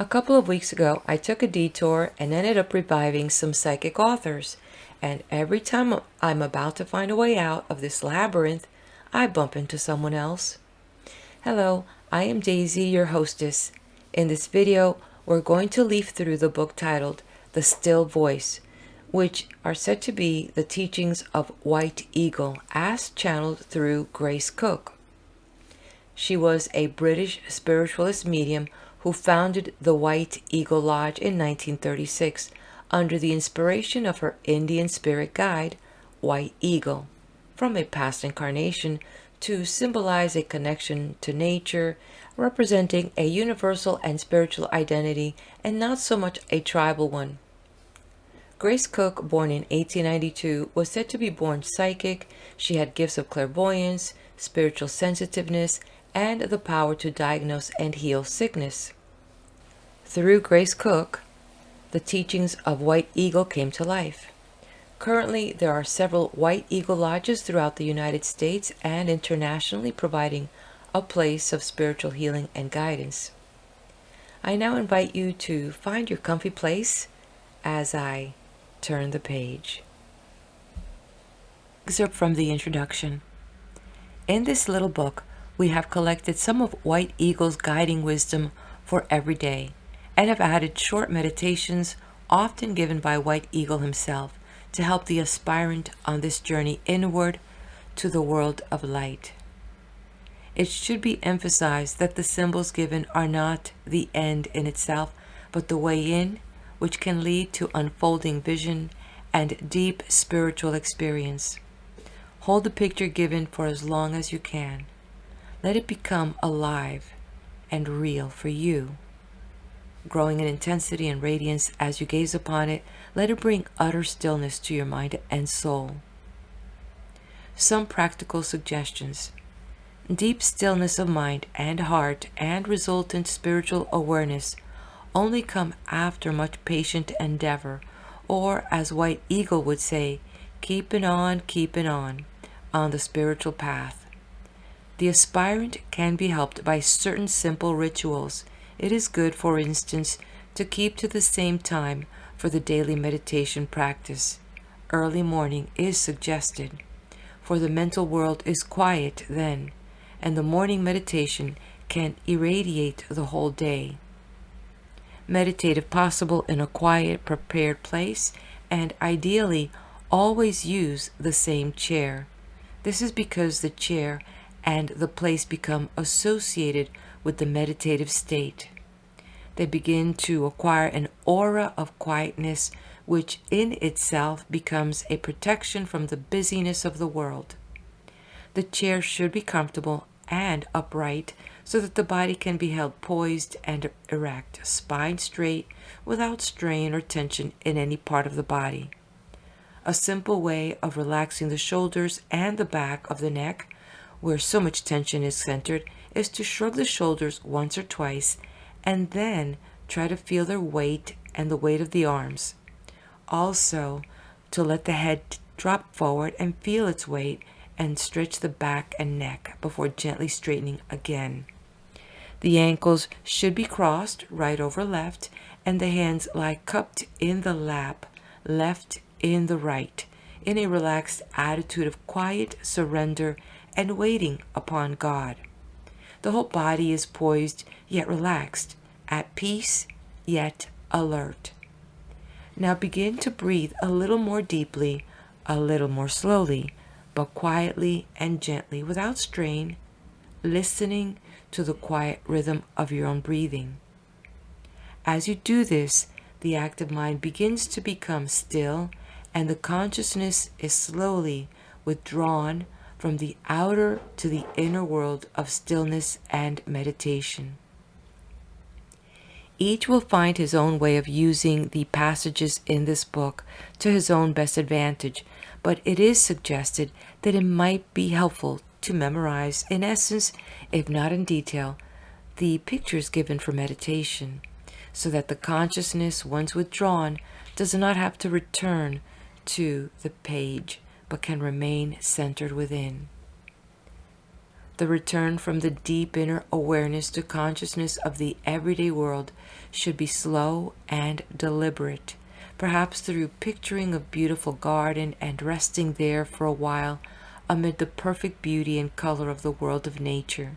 A couple of weeks ago, I took a detour and ended up reviving some psychic authors, and every time I'm about to find a way out of this labyrinth, I bump into someone else. Hello, I am Daisy, your hostess. In this video, we're going to leaf through the book titled The Still Voice, which are said to be the teachings of White Eagle as channeled through Grace Cook. She was a British spiritualist medium who founded the White Eagle Lodge in 1936 under the inspiration of her Indian spirit guide, White Eagle, from a past incarnation to symbolize a connection to nature, representing a universal and spiritual identity and not so much a tribal one. Grace Cook, born in 1892, was said to be born psychic. She had gifts of clairvoyance, spiritual sensitiveness, and the power to diagnose and heal sickness. Through Grace Cook, the teachings of White Eagle came to life. Currently, there are several White Eagle lodges throughout the United States and internationally, providing a place of spiritual healing and guidance. I now invite you to find your comfy place as I turn the page. Excerpt from the introduction. In this little book, we have collected some of White Eagle's guiding wisdom for every day and have added short meditations, often given by White Eagle himself, to help the aspirant on this journey inward to the world of light. It should be emphasized that the symbols given are not the end in itself, but the way in, which can lead to unfolding vision and deep spiritual experience. Hold the picture given for as long as you can. Let it become alive and real for you. Growing in intensity and radiance as you gaze upon it, let it bring utter stillness to your mind and soul. Some practical suggestions. Deep stillness of mind and heart and resultant spiritual awareness only come after much patient endeavor, or as White Eagle would say, keeping on the spiritual path. The aspirant can be helped by certain simple rituals. It is good, for instance, to keep to the same time for the daily meditation practice. Early morning is suggested, for the mental world is quiet then, and the morning meditation can irradiate the whole day. Meditate if possible in a quiet, prepared place, and ideally always use the same chair. This is because the chair and the place become associated with the meditative state. They begin to acquire an aura of quietness, which in itself becomes a protection from the busyness of the world. The chair should be comfortable and upright so that the body can be held poised and erect, spine straight, without strain or tension in any part of the body. A simple way of relaxing the shoulders and the back of the neck, where so much tension is centered, is to shrug the shoulders once or twice and then try to feel their weight and the weight of the arms. Also, to let the head drop forward and feel its weight and stretch the back and neck before gently straightening again. The ankles should be crossed right over left, and the hands lie cupped in the lap, left in the right, in a relaxed attitude of quiet surrender and waiting upon God. The whole body is poised yet relaxed, at peace yet alert. Now begin to breathe a little more deeply, a little more slowly, but quietly and gently, without strain, listening to the quiet rhythm of your own breathing. As you do this, the active mind begins to become still, and the consciousness is slowly withdrawn from the outer to the inner world of stillness and meditation. Each will find his own way of using the passages in this book to his own best advantage, but it is suggested that it might be helpful to memorize, in essence, if not in detail, the pictures given for meditation, so that the consciousness, once withdrawn, does not have to return to the page, but can remain centered within. The return from the deep inner awareness to consciousness of the everyday world should be slow and deliberate, perhaps through picturing a beautiful garden and resting there for a while amid the perfect beauty and color of the world of nature.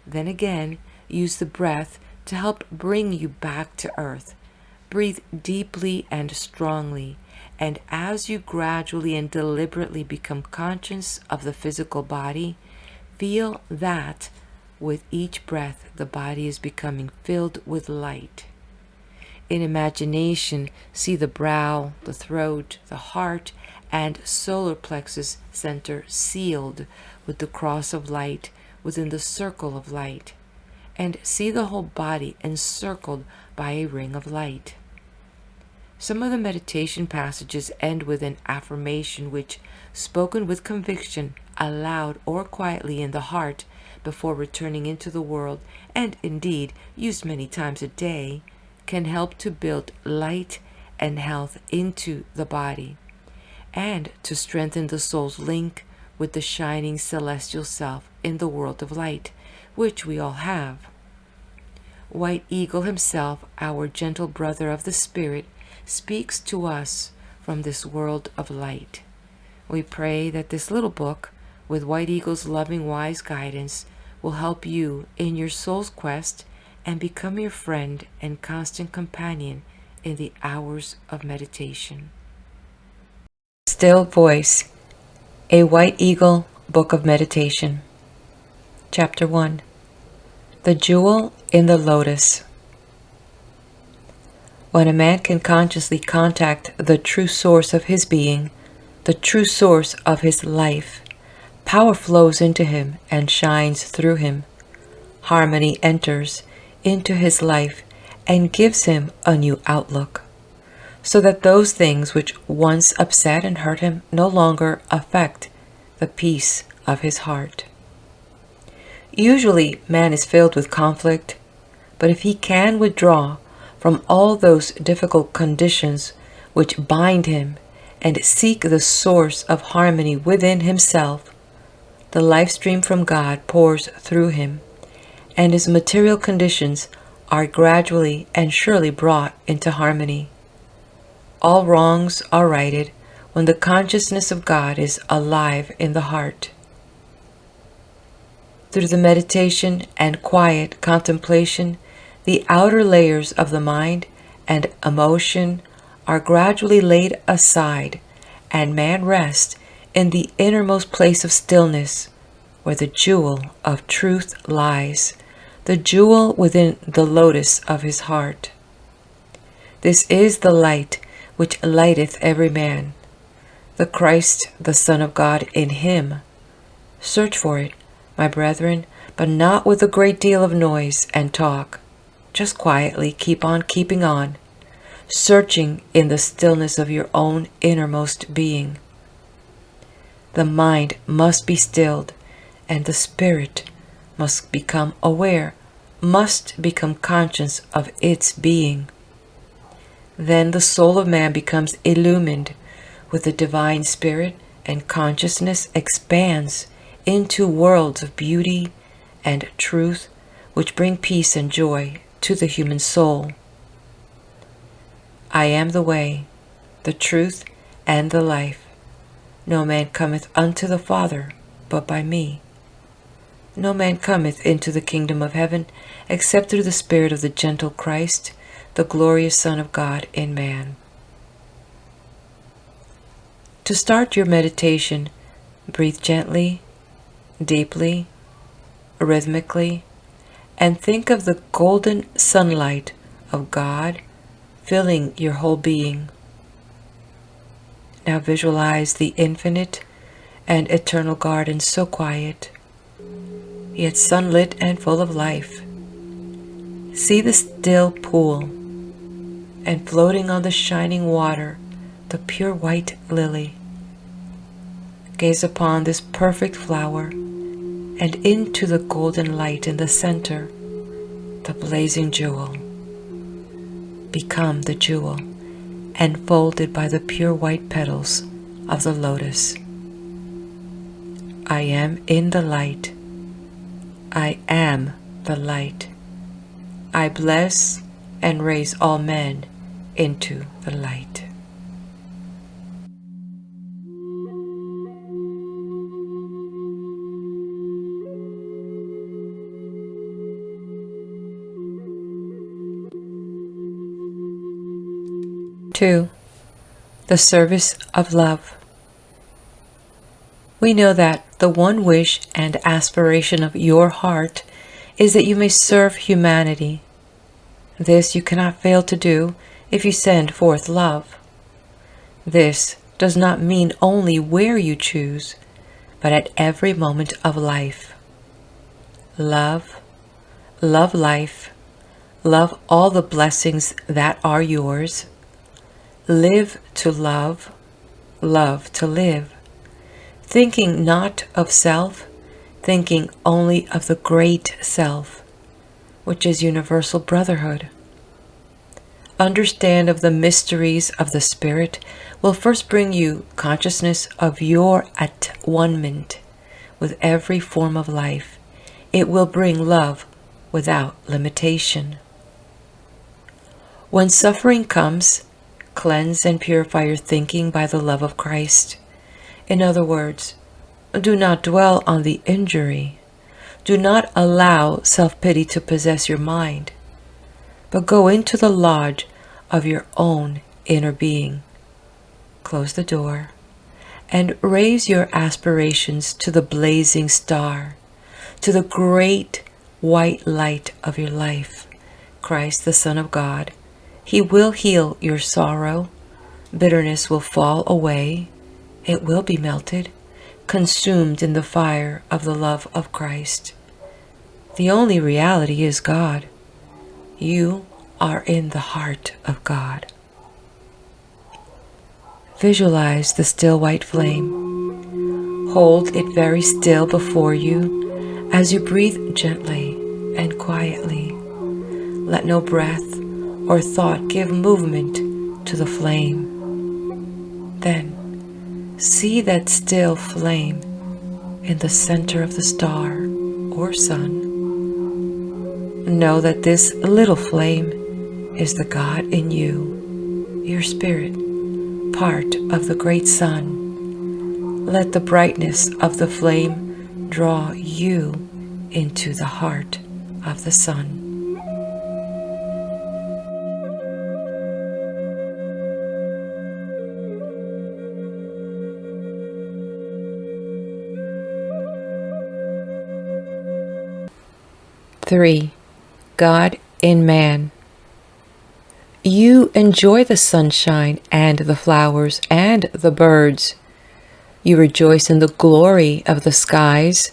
Then again, use the breath to help bring you back to earth. Breathe deeply and strongly, and as you gradually and deliberately become conscious of the physical body, feel that with each breath the body is becoming filled with light. In imagination, see the brow, the throat, the heart, and solar plexus center sealed with the cross of light within the circle of light, and see the whole body encircled by a ring of light. Some of the meditation passages end with an affirmation which, spoken with conviction, aloud or quietly in the heart before returning into the world, and indeed used many times a day, can help to build light and health into the body, and to strengthen the soul's link with the shining celestial self in the world of light, which we all have. White Eagle himself, our gentle brother of the spirit, speaks to us from this world of light. We pray that this little book, with White Eagle's loving, wise guidance, will help you in your soul's quest and become your friend and constant companion in the hours of meditation. Still Voice, a White Eagle Book of Meditation. Chapter 1. The Jewel in the Lotus. When a man can consciously contact the true source of his being, the true source of his life, power flows into him and shines through him. Harmony enters into his life and gives him a new outlook, so that those things which once upset and hurt him no longer affect the peace of his heart. Usually man is filled with conflict, but if he can withdraw from all those difficult conditions which bind him and seek the source of harmony within himself, the life stream from God pours through him, and his material conditions are gradually and surely brought into harmony. All wrongs are righted when the consciousness of God is alive in the heart. Through the meditation and quiet contemplation, the outer layers of the mind and emotion are gradually laid aside, and man rests in the innermost place of stillness, where the jewel of truth lies, the jewel within the lotus of his heart. This is the light which lighteth every man, the Christ, the Son of God in him. Search for it, my brethren, but not with a great deal of noise and talk. Just quietly keep on keeping on, searching in the stillness of your own innermost being. The mind must be stilled, and the spirit must become aware, must become conscious of its being. Then the soul of man becomes illumined with the divine spirit, and consciousness expands into worlds of beauty and truth which bring peace and joy to the human soul. I am the way, the truth, and the life. No man cometh unto the Father but by me. No man cometh into the kingdom of heaven except through the Spirit of the gentle Christ, the glorious Son of God in man. To start your meditation, breathe gently, deeply, rhythmically, and think of the golden sunlight of God filling your whole being. Now visualize the infinite and eternal garden so quiet, yet sunlit and full of life. See the still pool, and floating on the shining water, the pure white lily. Gaze upon this perfect flower, and into the golden light in the center, the blazing jewel. Become the jewel, enfolded by the pure white petals of the lotus. I am in the light, I am the light. I bless and raise all men into the light. Two, the service of love. We know that the one wish and aspiration of your heart is that you may serve humanity. This you cannot fail to do if you send forth love. This does not mean only where you choose, but at every moment of life. Love, love life, love all the blessings that are yours. Live to love, love to live. Thinking not of self, thinking only of the great self, which is universal brotherhood. Understand of the mysteries of the Spirit will first bring you consciousness of your at-one-ment with every form of life. It will bring love without limitation. When suffering comes, cleanse and purify your thinking by the love of Christ. In other words, do not dwell on the injury. Do not allow self-pity to possess your mind, but go into the lodge of your own inner being. Close the door and raise your aspirations to the blazing star, to the great white light of your life, Christ the Son of God. He will heal your sorrow. Bitterness will fall away. It will be melted, consumed in the fire of the love of Christ. The only reality is God. You are in the heart of God. Visualize the still white flame. Hold it very still before you as you breathe gently and quietly. Let no breath or thought give movement to the flame. Then see that still flame in the center of the star or sun. Know that this little flame is the God in you, your spirit, part of the great sun. Let the brightness of the flame draw you into the heart of the sun. Three, God in man. You enjoy the sunshine and the flowers and the birds. You rejoice in the glory of the skies,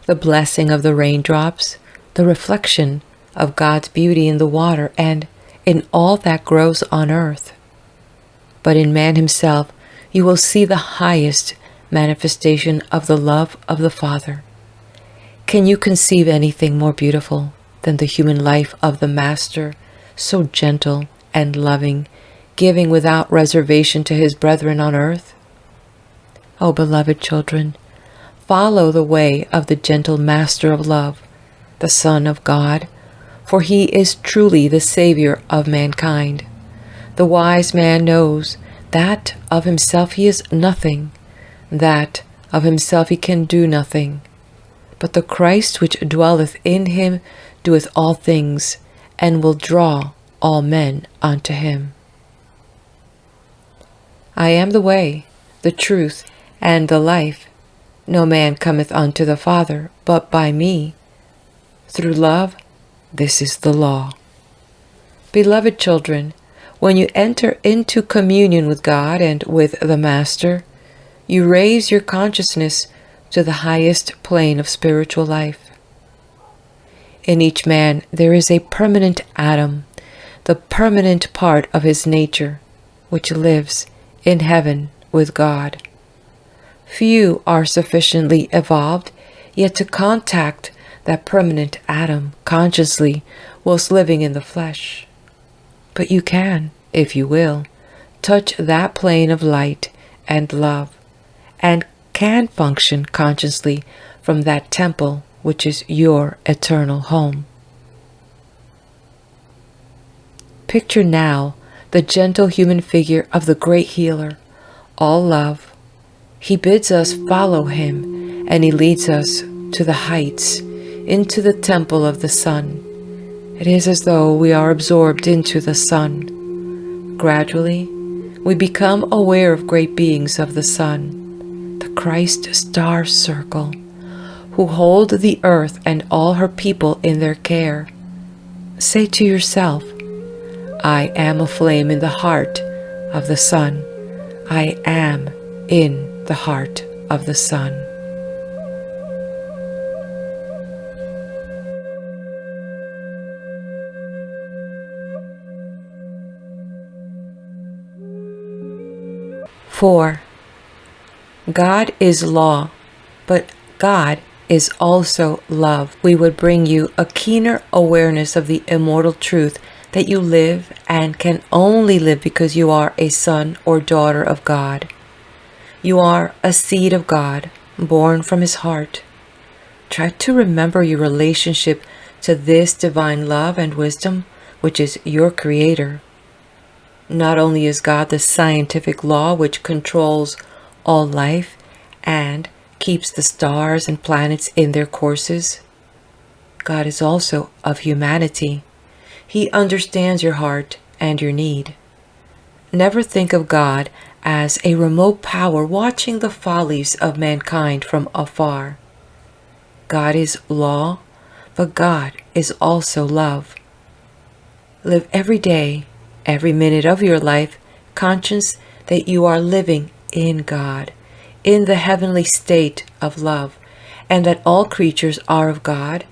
the blessing of the raindrops, the reflection of God's beauty in the water and in all that grows on earth. But in man himself, you will see the highest manifestation of the love of the Father. Can you conceive anything more beautiful than the human life of the Master, so gentle and loving, giving without reservation to his brethren on earth? O beloved children, follow the way of the gentle Master of love, the Son of God, for he is truly the Savior of mankind. The wise man knows that of himself he is nothing, that of himself he can do nothing. But the Christ which dwelleth in him doeth all things, and will draw all men unto him. I am the way, the truth, and the life. No man cometh unto the Father but by me. Through love, this is the law. Beloved children, when you enter into communion with God and with the Master, you raise your consciousness to the highest plane of spiritual life. In each man there is a permanent atom, the permanent part of his nature, which lives in heaven with God. Few are sufficiently evolved yet to contact that permanent atom consciously whilst living in the flesh. But you can, if you will, touch that plane of light and love, and can function consciously from that temple which is your eternal home. Picture now the gentle human figure of the great healer, all love. He bids us follow him, and he leads us to the heights, into the temple of the sun. It is as though we are absorbed into the sun. Gradually, we become aware of great beings of the sun, the Christ star circle, who hold the earth and all her people in their care. Say to yourself, I am a flame in the heart of the sun. I am in the heart of the sun. Four. God is law, but God is also love. We would bring you a keener awareness of the immortal truth that you live and can only live because you are a son or daughter of God. You are a seed of God, born from his heart. Try to remember your relationship to this divine love and wisdom, which is your creator. Not only is God the scientific law which controls all life and keeps the stars and planets in their courses, God is also of humanity. He understands your heart and your need. Never think of God as a remote power watching the follies of mankind from afar. God is law, but God is also love. Live every day, every minute of your life, conscious that you are living in God, in the heavenly state of love, and that all creatures are of God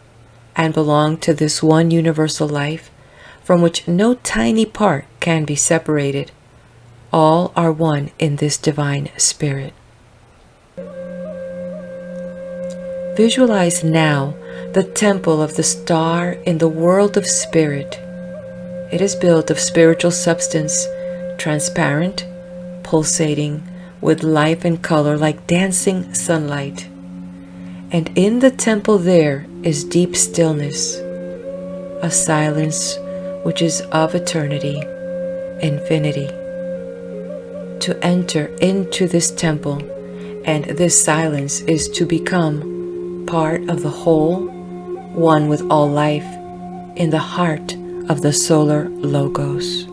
and belong to this one universal life from which no tiny part can be separated. All are one in this divine spirit. Visualize now the temple of the star in the world of spirit. It is built of spiritual substance, transparent, pulsating, with life and color like dancing sunlight. And in the temple there is deep stillness, a silence which is of eternity, infinity. To enter into this temple, and this silence is to become part of the whole, one with all life, in the heart of the solar logos.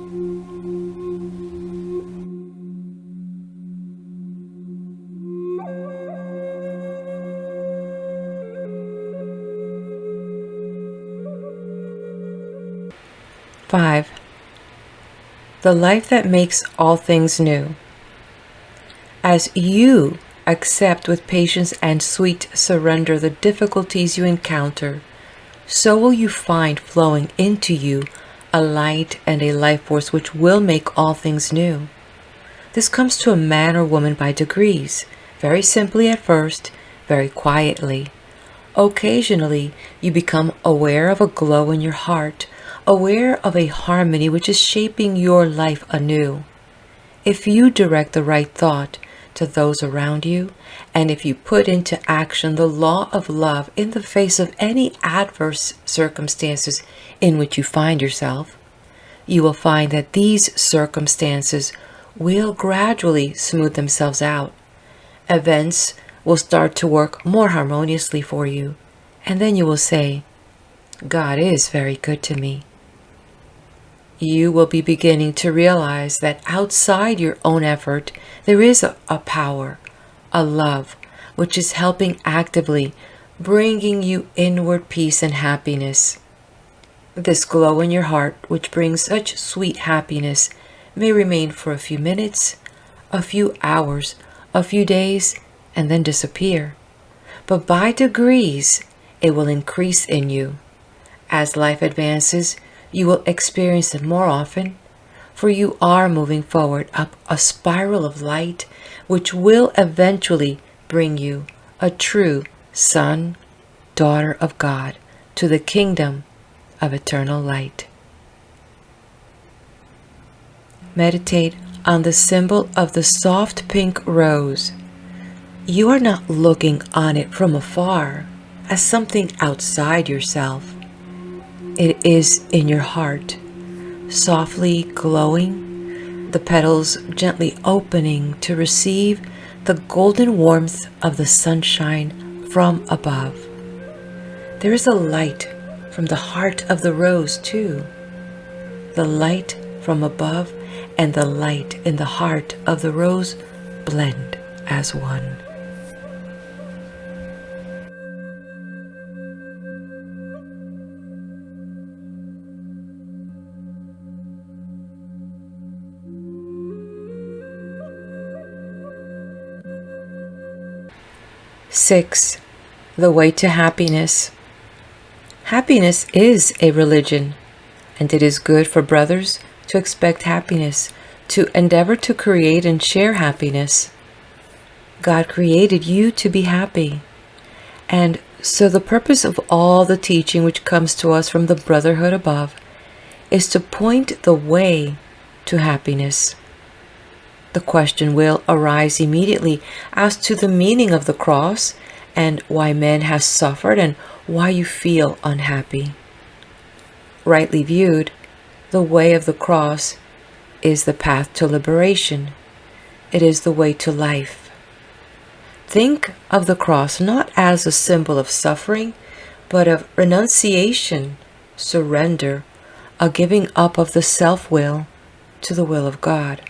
Five. The life that makes all things new. As you accept with patience and sweet surrender the difficulties you encounter, so will you find flowing into you a light and a life force which will make all things new. This comes to a man or woman by degrees, very simply at first, very quietly. Occasionally, you become aware of a glow in your heart, aware of a harmony which is shaping your life anew. If you direct the right thought to those around you, and if you put into action the law of love in the face of any adverse circumstances in which you find yourself, you will find that these circumstances will gradually smooth themselves out. Events will start to work more harmoniously for you, and then you will say, God is very good to me. You will be beginning to realize that outside your own effort, there is a power, a love, which is helping actively, bringing you inward peace and happiness. This glow in your heart, which brings such sweet happiness, may remain for a few minutes, a few hours, a few days, and then disappear. But by degrees, it will increase in you. As life advances, you will experience it more often, for you are moving forward up a spiral of light which will eventually bring you a true son, daughter of God, to the kingdom of eternal light. Meditate on the symbol of the soft pink rose. You are not looking on it from afar. as something outside yourself. It is in your heart, softly glowing, the petals gently opening to receive the golden warmth of the sunshine from above. There is a light from the heart of the rose, too. The light from above and the light in the heart of the rose blend as one. Six, the way to happiness. Happiness is a religion, and it is good for brothers to expect happiness, to endeavor to create and share happiness. God created you to be happy, and so the purpose of all the teaching which comes to us from the brotherhood above is to point the way to happiness. The question will arise immediately as to the meaning of the cross and why man has suffered and why you feel unhappy. Rightly viewed, the way of the cross is the path to liberation. It is the way to life. Think of the cross not as a symbol of suffering, but of renunciation, surrender, a giving up of the self-will to the will of God.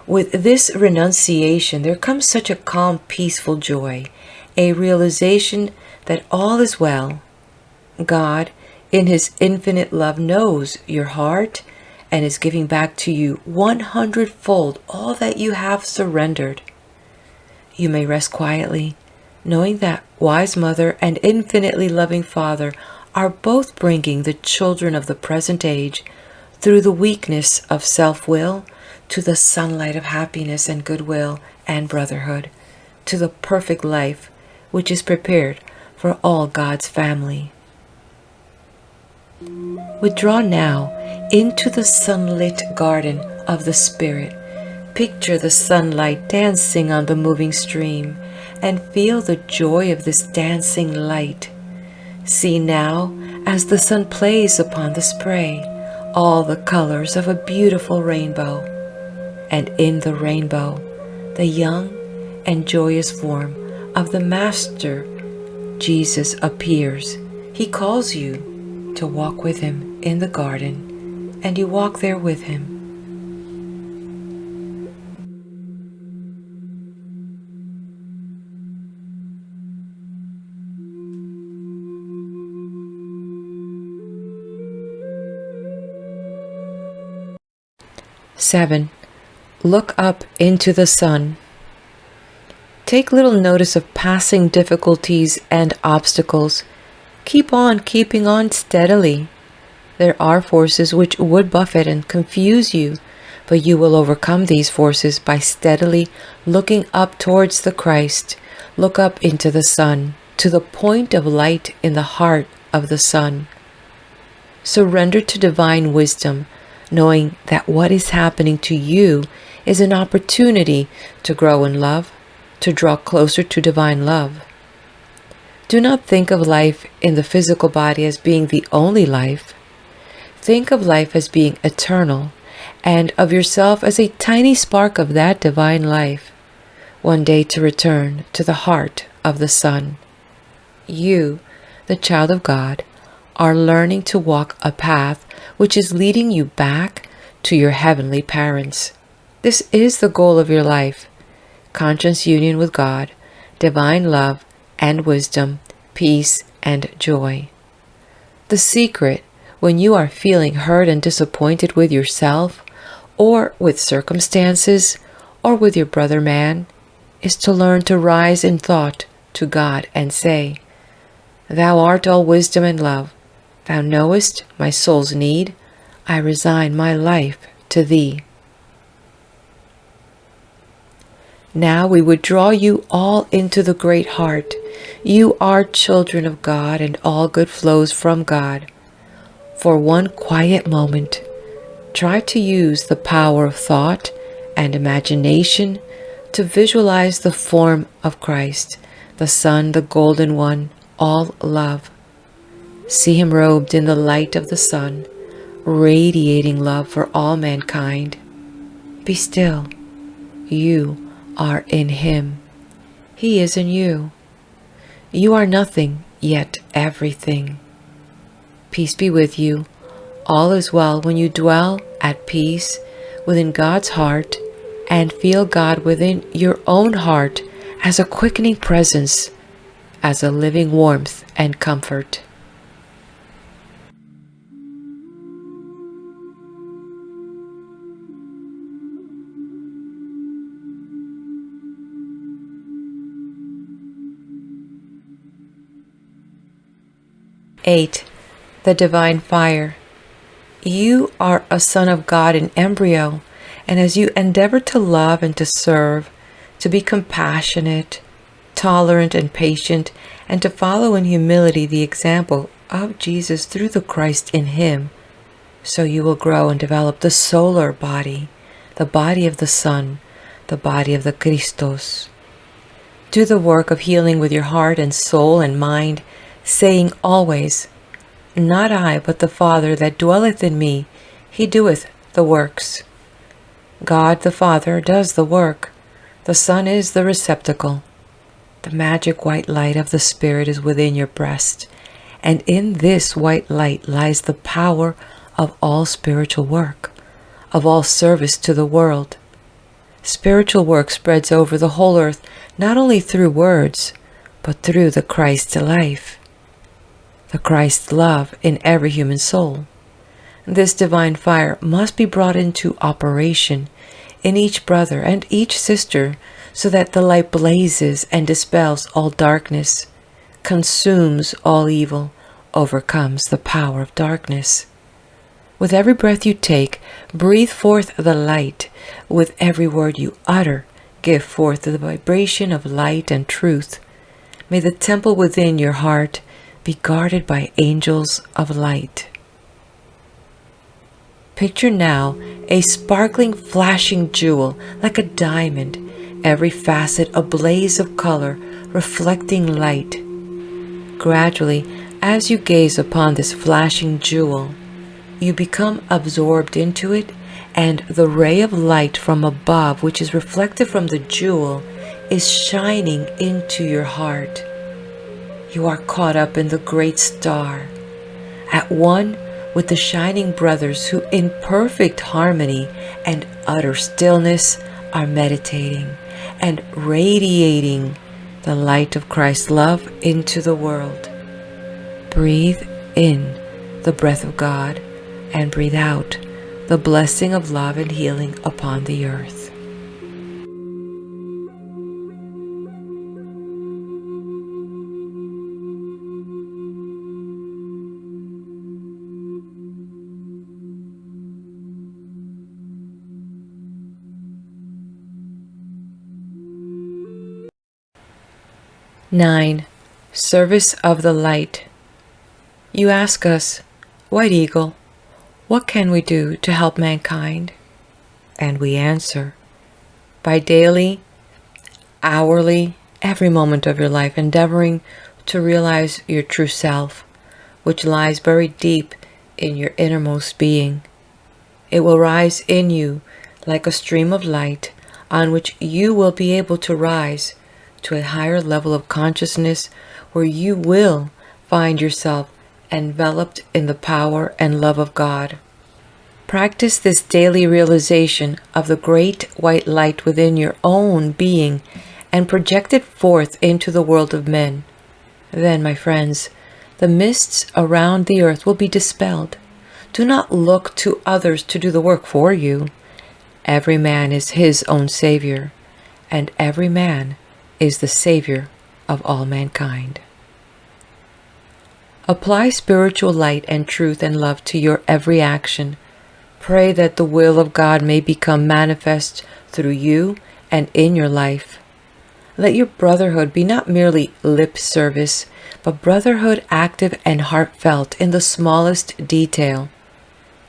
With this renunciation, there comes such a calm, peaceful joy, a realization that all is well. God, in His infinite love, knows your heart and is giving back to you 100-fold all that you have surrendered. You may rest quietly, knowing that wise Mother and infinitely loving Father are both bringing the children of the present age through the weakness of self-will to the sunlight of happiness and goodwill and brotherhood, to the perfect life which is prepared for all God's family. Withdraw now into the sunlit garden of the Spirit. Picture the sunlight dancing on the moving stream and feel the joy of this dancing light. See now, as the sun plays upon the spray, all the colors of a beautiful rainbow. And in the rainbow, the young and joyous form of the Master, Jesus, appears. He calls you to walk with Him in the garden, and you walk there with Him. Seven, look up into the sun. Take little notice of passing difficulties and obstacles. Keep on keeping on steadily. There are forces which would buffet and confuse you, but you will overcome these forces by steadily looking up towards the Christ. Look up into the sun, to the point of light in the heart of the sun. Surrender to divine wisdom, knowing that what is happening to you is an opportunity to grow in love, to draw closer to divine love. Do not think of life in the physical body as being the only life. Think of life as being eternal, and of yourself as a tiny spark of that divine life, one day to return to the heart of the sun. You, the child of God, are learning to walk a path which is leading you back to your heavenly parents. This is the goal of your life: conscious union with God, divine love and wisdom, peace and joy. The secret, when you are feeling hurt and disappointed with yourself, or with circumstances, or with your brother man, is to learn to rise in thought to God and say, "Thou art all wisdom and love. Thou knowest my soul's need. I resign my life to Thee." Now we would draw you all into the great heart. You are children of God, and all good flows from God. For one quiet moment, try to use the power of thought and imagination to visualize the form of Christ, the Son, the Golden One, all love. See him robed in the light of the sun, radiating love for all mankind. Be still. You are in him. He is in you. You are nothing, yet everything. Peace be with you. All is well when you dwell at peace within God's heart and feel God within your own heart as a quickening presence, as a living warmth and comfort. Eight, the divine fire. You are a son of God in embryo, and as you endeavor to love and to serve, to be compassionate, tolerant, and patient, and to follow in humility the example of Jesus through the Christ in him, so you will grow and develop the solar body, the body of the Son, the body of the Christos. Do the work of healing with your heart and soul and mind, saying always, Not I, but the Father that dwelleth in me, he doeth the works. God the Father does the work. The Son is the receptacle. The magic white light of the Spirit is within your breast, and in this white light lies the power of all spiritual work, of all service to the world. Spiritual work spreads over the whole earth, not only through words, but through the Christ life, the Christ love in every human soul. This divine fire must be brought into operation in each brother and each sister, so that the light blazes and dispels all darkness, consumes all evil, overcomes the power of darkness. With every breath you take, breathe forth the light. With every word you utter, give forth the vibration of light and truth. May the temple within your heart be guarded by angels of light. Picture now a sparkling, flashing jewel like a diamond, every facet a blaze of color, reflecting light. Gradually, as you gaze upon this flashing jewel, you become absorbed into it, and the ray of light from above, which is reflected from the jewel, is shining into your heart. You are caught up in the great star, at one with the shining brothers who in perfect harmony and utter stillness are meditating and radiating the light of Christ's love into the world. Breathe in the breath of God and breathe out the blessing of love and healing upon the earth. Nine, service of the light. You ask us, White Eagle, what can we do to help mankind? And we answer, by daily, hourly, every moment of your life, endeavoring to realize your true self, which lies buried deep in your innermost being. It will rise in you like a stream of light on which you will be able to rise to a higher level of consciousness, where you will find yourself enveloped in the power and love of God. Practice this daily realization of the great white light within your own being and project it forth into the world of men. Then, my friends, the mists around the earth will be dispelled. Do not look to others to do the work for you. Every man is his own savior, and every man is the savior of all mankind. Apply spiritual light and truth and love to your every action. Pray that the will of God may become manifest through you and in your life. Let your brotherhood be not merely lip service, but brotherhood active and heartfelt in the smallest detail.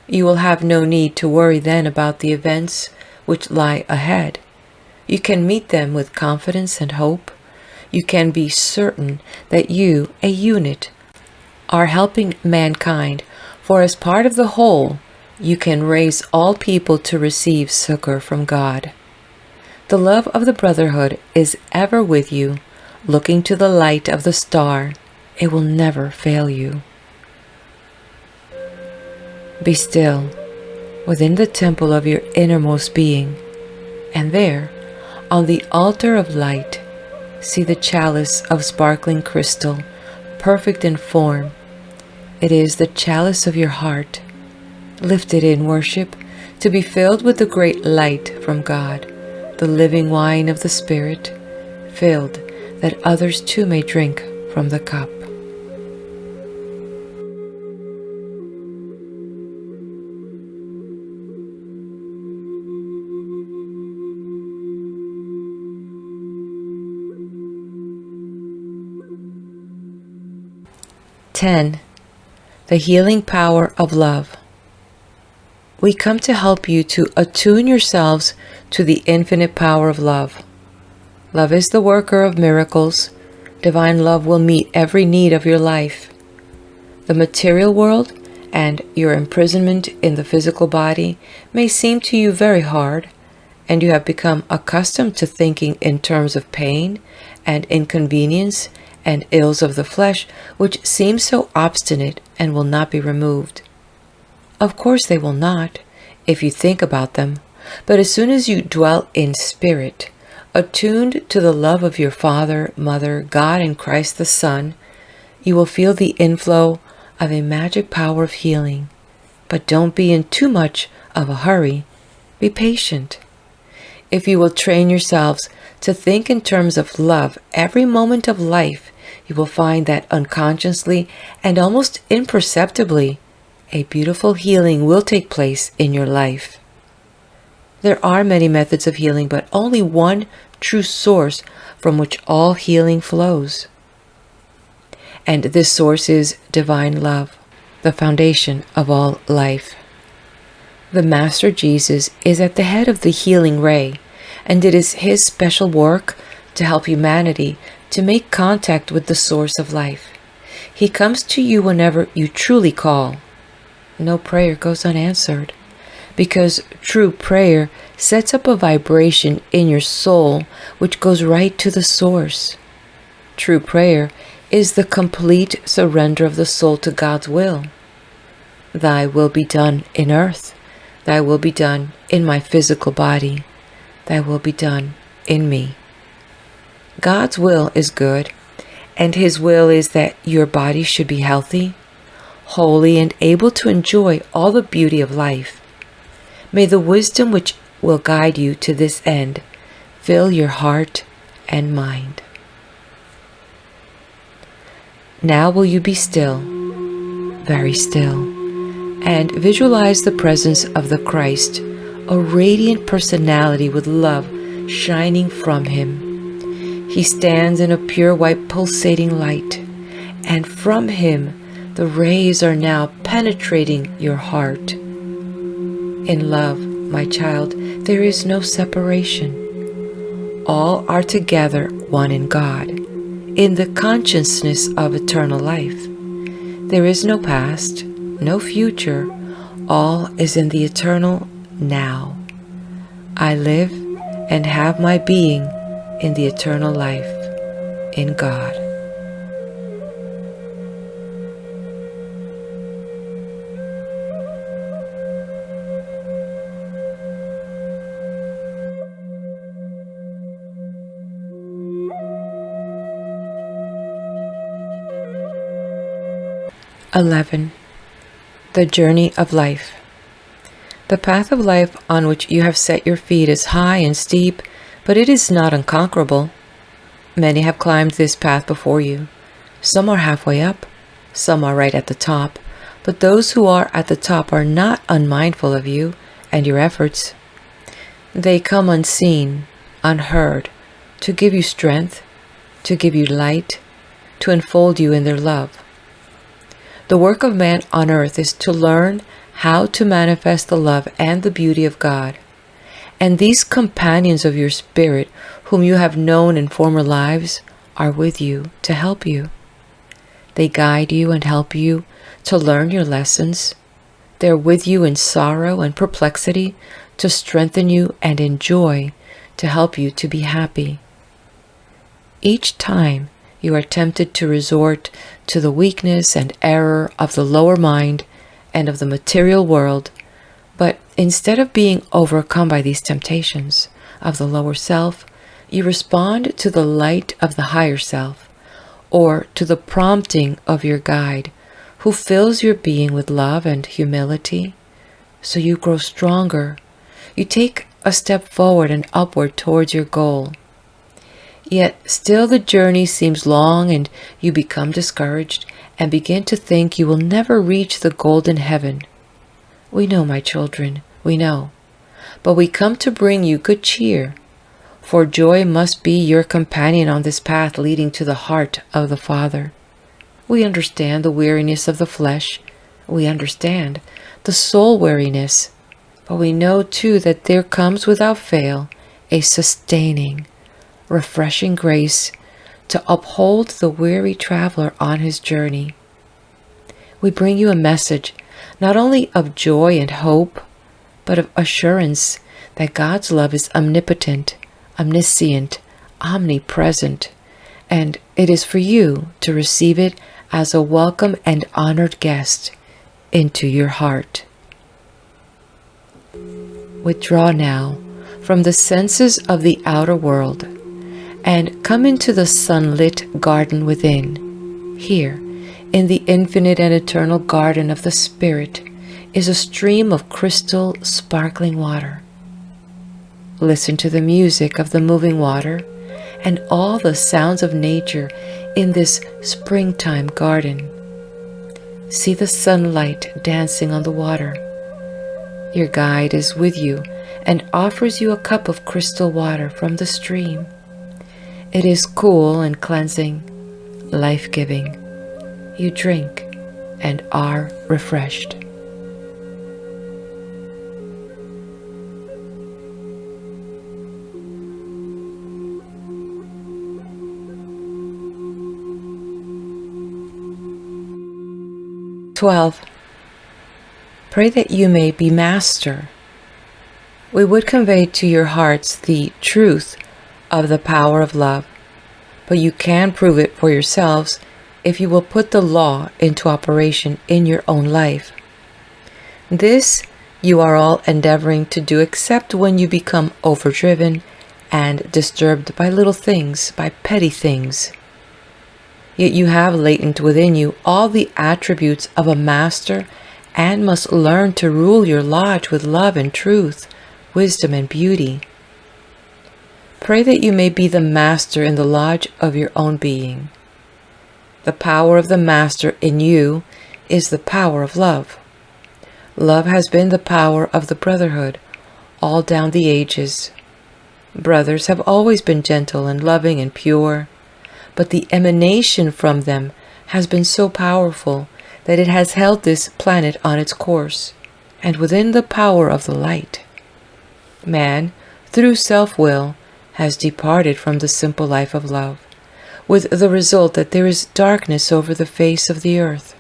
You will have no need to worry then about the events which lie ahead. You can meet them with confidence and hope. you can be certain that you, a unit, are helping mankind, for as part of the whole, you can raise all people to receive succor from God. The love of the brotherhood is ever with you, looking to the light of the star. It will never fail you. Be still within the temple of your innermost being, and there, on the altar of light, see the chalice of sparkling crystal, perfect in form. It is the chalice of your heart. Lift it in worship, to be filled with the great light from God, the living wine of the Spirit, filled that others too may drink from the cup. The healing power of love. We come to help you to attune yourselves to the infinite power of love. Love is the worker of miracles. Divine love will meet every need of your life. The material world and your imprisonment in the physical body may seem to you very hard, and you have become accustomed to thinking in terms of pain and inconvenience and ills of the flesh, which seem so obstinate and will not be removed. Of course they will not, if you think about them, but as soon as you dwell in spirit, attuned to the love of your Father, Mother, God, and Christ the Son, you will feel the inflow of a magic power of healing. But don't be in too much of a hurry. Be patient. If you will train yourselves to think in terms of love every moment of life, you will find that unconsciously and almost imperceptibly, a beautiful healing will take place in your life. There are many methods of healing, but only one true source from which all healing flows. And this source is divine love, the foundation of all life. The Master Jesus is at the head of the healing ray, and it is his special work to help humanity to make contact with the source of life. He comes to you whenever you truly call. No prayer goes unanswered, because true prayer sets up a vibration in your soul which goes right to the source. True prayer is the complete surrender of the soul to God's will. Thy will be done in earth. Thy will be done in my physical body. Thy will be done in me. God's will is good, and his will is that your body should be healthy, holy, and able to enjoy all the beauty of life. May the wisdom which will guide you to this end fill your heart and mind. Now will you be still, very still, and visualize the presence of the Christ, a radiant personality with love shining from him. He stands in a pure white pulsating light, and from him the rays are now penetrating your heart. In love, my child, there is no separation. All are together one in God, in the consciousness of eternal life. There is no past, no future. All is in the eternal now. I live and have my being in the eternal life, in God. The journey of life. The path of life on which you have set your feet is high and steep, but it is not unconquerable. Many have climbed this path before you. Some are halfway up, some are right at the top, but those who are at the top are not unmindful of you and your efforts. They come unseen, unheard, to give you strength, to give you light, to enfold you in their love. The work of man on earth is to learn how to manifest the love and the beauty of God. And these companions of your spirit, whom you have known in former lives, are with you to help you. They guide you and help you to learn your lessons. They're with you in sorrow and perplexity to strengthen you, and in joy to help you to be happy. Each time you are tempted to resort to the weakness and error of the lower mind and of the material world, but instead of being overcome by these temptations of the lower self, you respond to the light of the higher self, or to the prompting of your guide, who fills your being with love and humility. So you grow stronger. You take a step forward and upward towards your goal. Yet still the journey seems long, and you become discouraged and begin to think you will never reach the golden heaven. We know, my children, we know. But we come to bring you good cheer, for joy must be your companion on this path leading to the heart of the Father. We understand the weariness of the flesh. We understand the soul weariness. But we know too that there comes without fail a sustaining, refreshing grace to uphold the weary traveler on his journey. We bring you a message not only of joy and hope, but of assurance that God's love is omnipotent, omniscient, omnipresent, and it is for you to receive it as a welcome and honored guest into your heart. Withdraw now from the senses of the outer world and come into the sunlit garden within. Here, in the infinite and eternal garden of the Spirit, is a stream of crystal, sparkling water. Listen to the music of the moving water and all the sounds of nature in this springtime garden. See the sunlight dancing on the water. Your guide is with you and offers you a cup of crystal water from the stream. It is cool and cleansing, life-giving. You drink and are refreshed. "12. Pray that you may be master. We would convey to your hearts the truth of the power of love, but you can prove it for yourselves if you will put the law into operation in your own life. This you are all endeavoring to do, except when you become overdriven and disturbed by little things, by petty things. Yet you have latent within you all the attributes of a master and must learn to rule your lodge with love and truth, wisdom and beauty. Pray that you may be the master in the lodge of your own being. The power of the master in you is the power of love. Love has been the power of the brotherhood all down the ages. Brothers have always been gentle and loving and pure, but the emanation from them has been so powerful that it has held this planet on its course and within the power of the light. Man, through self-will, has departed from the simple life of love, with the result that there is darkness over the face of the earth.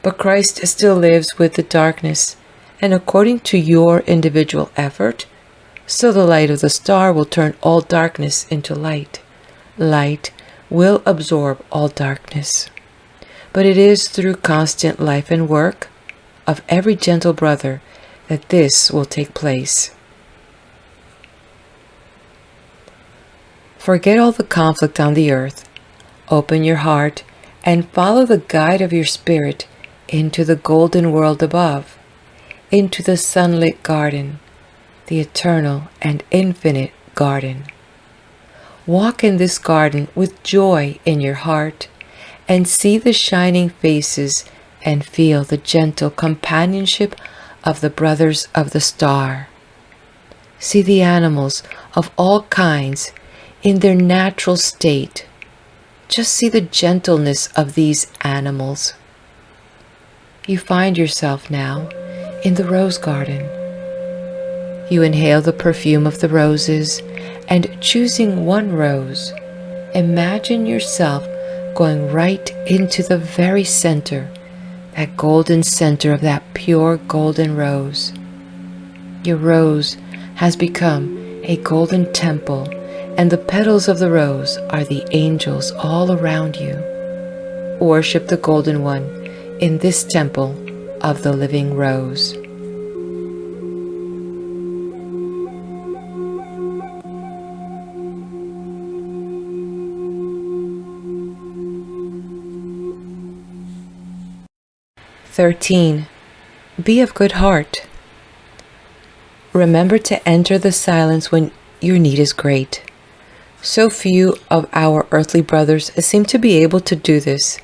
But Christ still lives with the darkness, and according to your individual effort, so the light of the star will turn all darkness into light. Light will absorb all darkness. But it is through constant life and work of every gentle brother that this will take place. Forget all the conflict on the earth. Open your heart and follow the guide of your spirit into the golden world above, into the sunlit garden, the eternal and infinite garden. Walk in this garden with joy in your heart and see the shining faces and feel the gentle companionship of the brothers of the star. See the animals of all kinds in their natural state. Just see the gentleness of these animals. You find yourself now in the rose garden. You inhale the perfume of the roses, and choosing one rose, Imagine yourself going right into the very center, that golden center of that pure golden rose. Your rose has become a golden temple, and the petals of the rose are the angels all around you. Worship the Golden One in this temple of the living rose. 13. Be of good heart. Remember to enter the silence when your need is great. So few of our earthly brothers seem to be able to do this.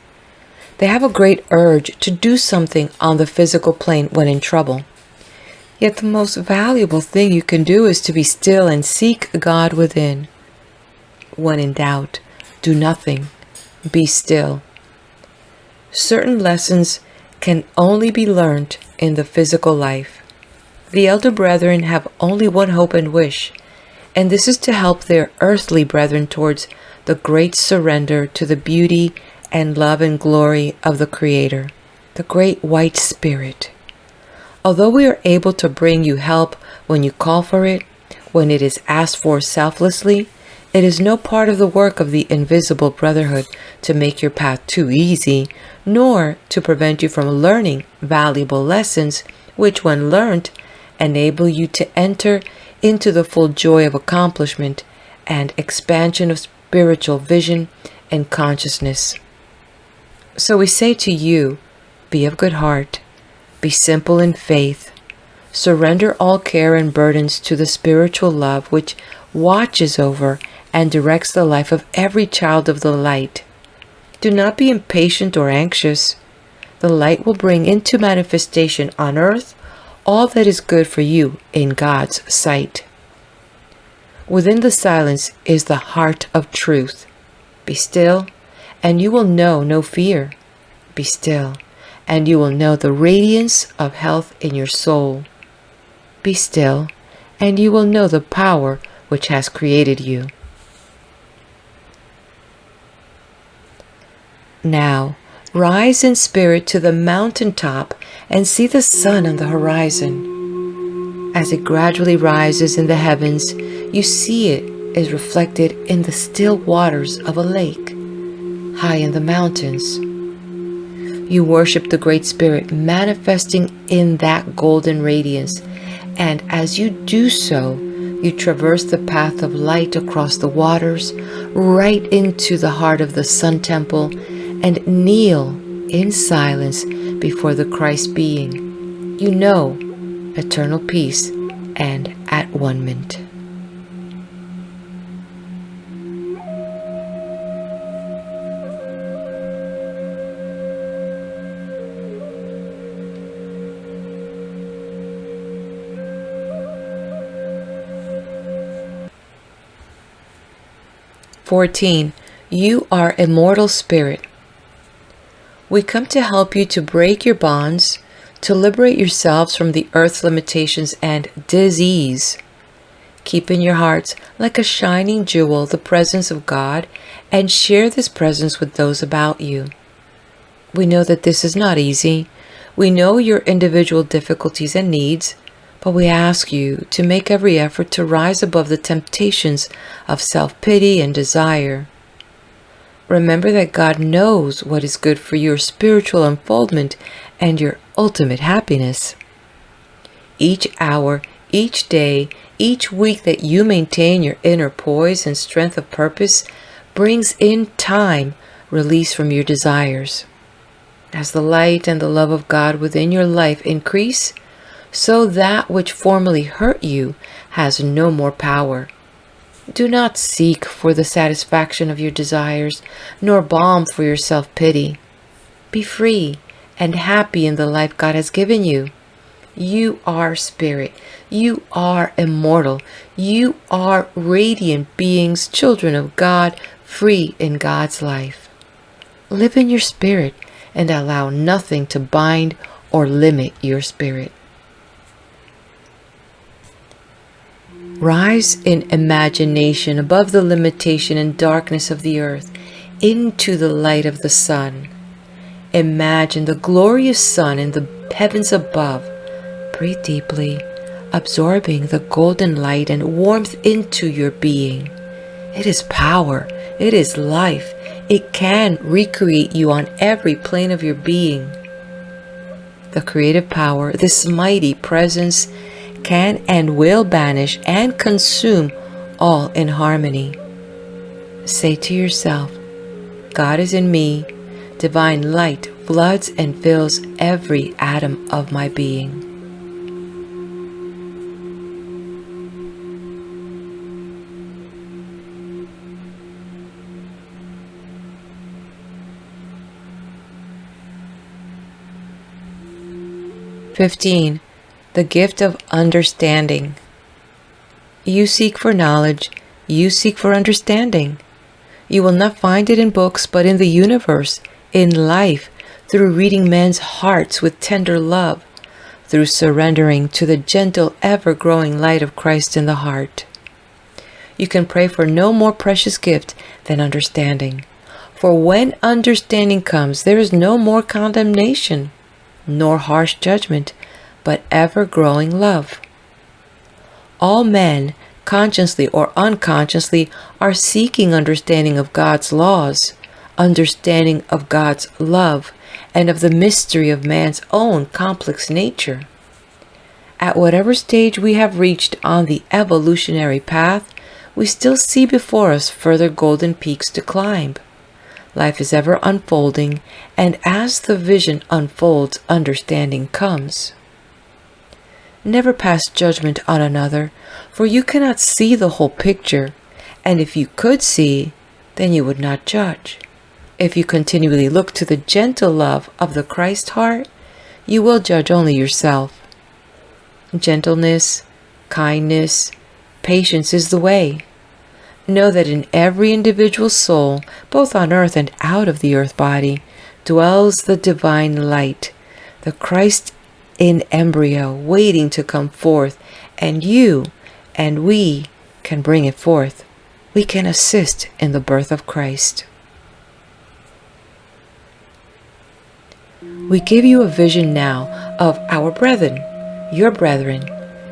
They have a great urge to do something on the physical plane when in trouble. Yet the most valuable thing you can do is to be still and seek God within. When in doubt, do nothing. Be still. Certain lessons can only be learned in the physical life. The elder brethren have only one hope and wish, and this is to help their earthly brethren towards the great surrender to the beauty and love and glory of the Creator, the great white Spirit. Although we are able to bring you help when you call for it, when it is asked for selflessly, it is no part of the work of the invisible brotherhood to make your path too easy, nor to prevent you from learning valuable lessons, which when learned, enable you to enter into the full joy of accomplishment and expansion of spiritual vision and consciousness. So we say to you, be of good heart, be simple in faith, surrender all care and burdens to the spiritual love which watches over and directs the life of every child of the light. Do not be impatient or anxious. The light will bring into manifestation on earth all that is good for you in God's sight. Within the silence is the heart of truth. Be still, and you will know no fear. Be still, and you will know the radiance of health in your soul. Be still, and you will know the power which has created you. Now, rise in spirit to the mountaintop and see the sun on the horizon. As it gradually rises in the heavens, you see it is reflected in the still waters of a lake, high in the mountains. You worship the Great Spirit manifesting in that golden radiance, and as you do so, you traverse the path of light across the waters, right into the heart of the Sun Temple, and kneel in silence before the Christ being. You know eternal peace and at-one-ment. "14. You are immortal spirit. We come to help you to break your bonds, to liberate yourselves from the earth's limitations and disease. Keep in your hearts like a shining jewel the presence of God, and share this presence with those about you. We know that this is not easy. We know your individual difficulties and needs, but we ask you to make every effort to rise above the temptations of self-pity and desire. Remember that God knows what is good for your spiritual unfoldment and your ultimate happiness. Each hour, each day, each week that you maintain your inner poise and strength of purpose brings in time release from your desires. As the light and the love of God within your life increase, so that which formerly hurt you has no more power. Do not seek for the satisfaction of your desires, nor balm for your self-pity. Be free and happy in the life God has given you. You are spirit. You are immortal. You are radiant beings, children of God, free in God's life. Live in your spirit and allow nothing to bind or limit your spirit. Rise in imagination above the limitation and darkness of the earth into the light of the sun. Imagine the glorious sun in the heavens above. Breathe deeply, absorbing the golden light and warmth into your being. It is power. It is life. It can recreate you on every plane of your being. The creative power, this mighty presence, can and will banish and consume all in harmony. Say to yourself, God is in me. Divine light floods and fills every atom of my being. The gift of understanding. You seek for knowledge, you seek for understanding. You will not find it in books, but in the universe, in life, through reading men's hearts with tender love, through surrendering to the gentle, ever-growing light of Christ in the heart. You can pray for no more precious gift than understanding. For when understanding comes, there is no more condemnation, nor harsh judgment, but ever-growing love. All men, consciously or unconsciously, are seeking understanding of God's laws, understanding of God's love, and of the mystery of man's own complex nature. At whatever stage we have reached on the evolutionary path, we still see before us further golden peaks to climb. Life is ever unfolding, and as the vision unfolds, understanding comes. Never pass judgment on another, for you cannot see the whole picture, and if you could see, then you would not judge. If you continually look to the gentle love of the Christ heart, you will judge only yourself. Gentleness, kindness, patience is the way. Know that in every individual soul, both on earth and out of the earth body, dwells the divine light, the Christ in embryo, waiting to come forth, and you and we can bring it forth. We can assist in the birth of Christ. We give you a vision now of our brethren, your brethren,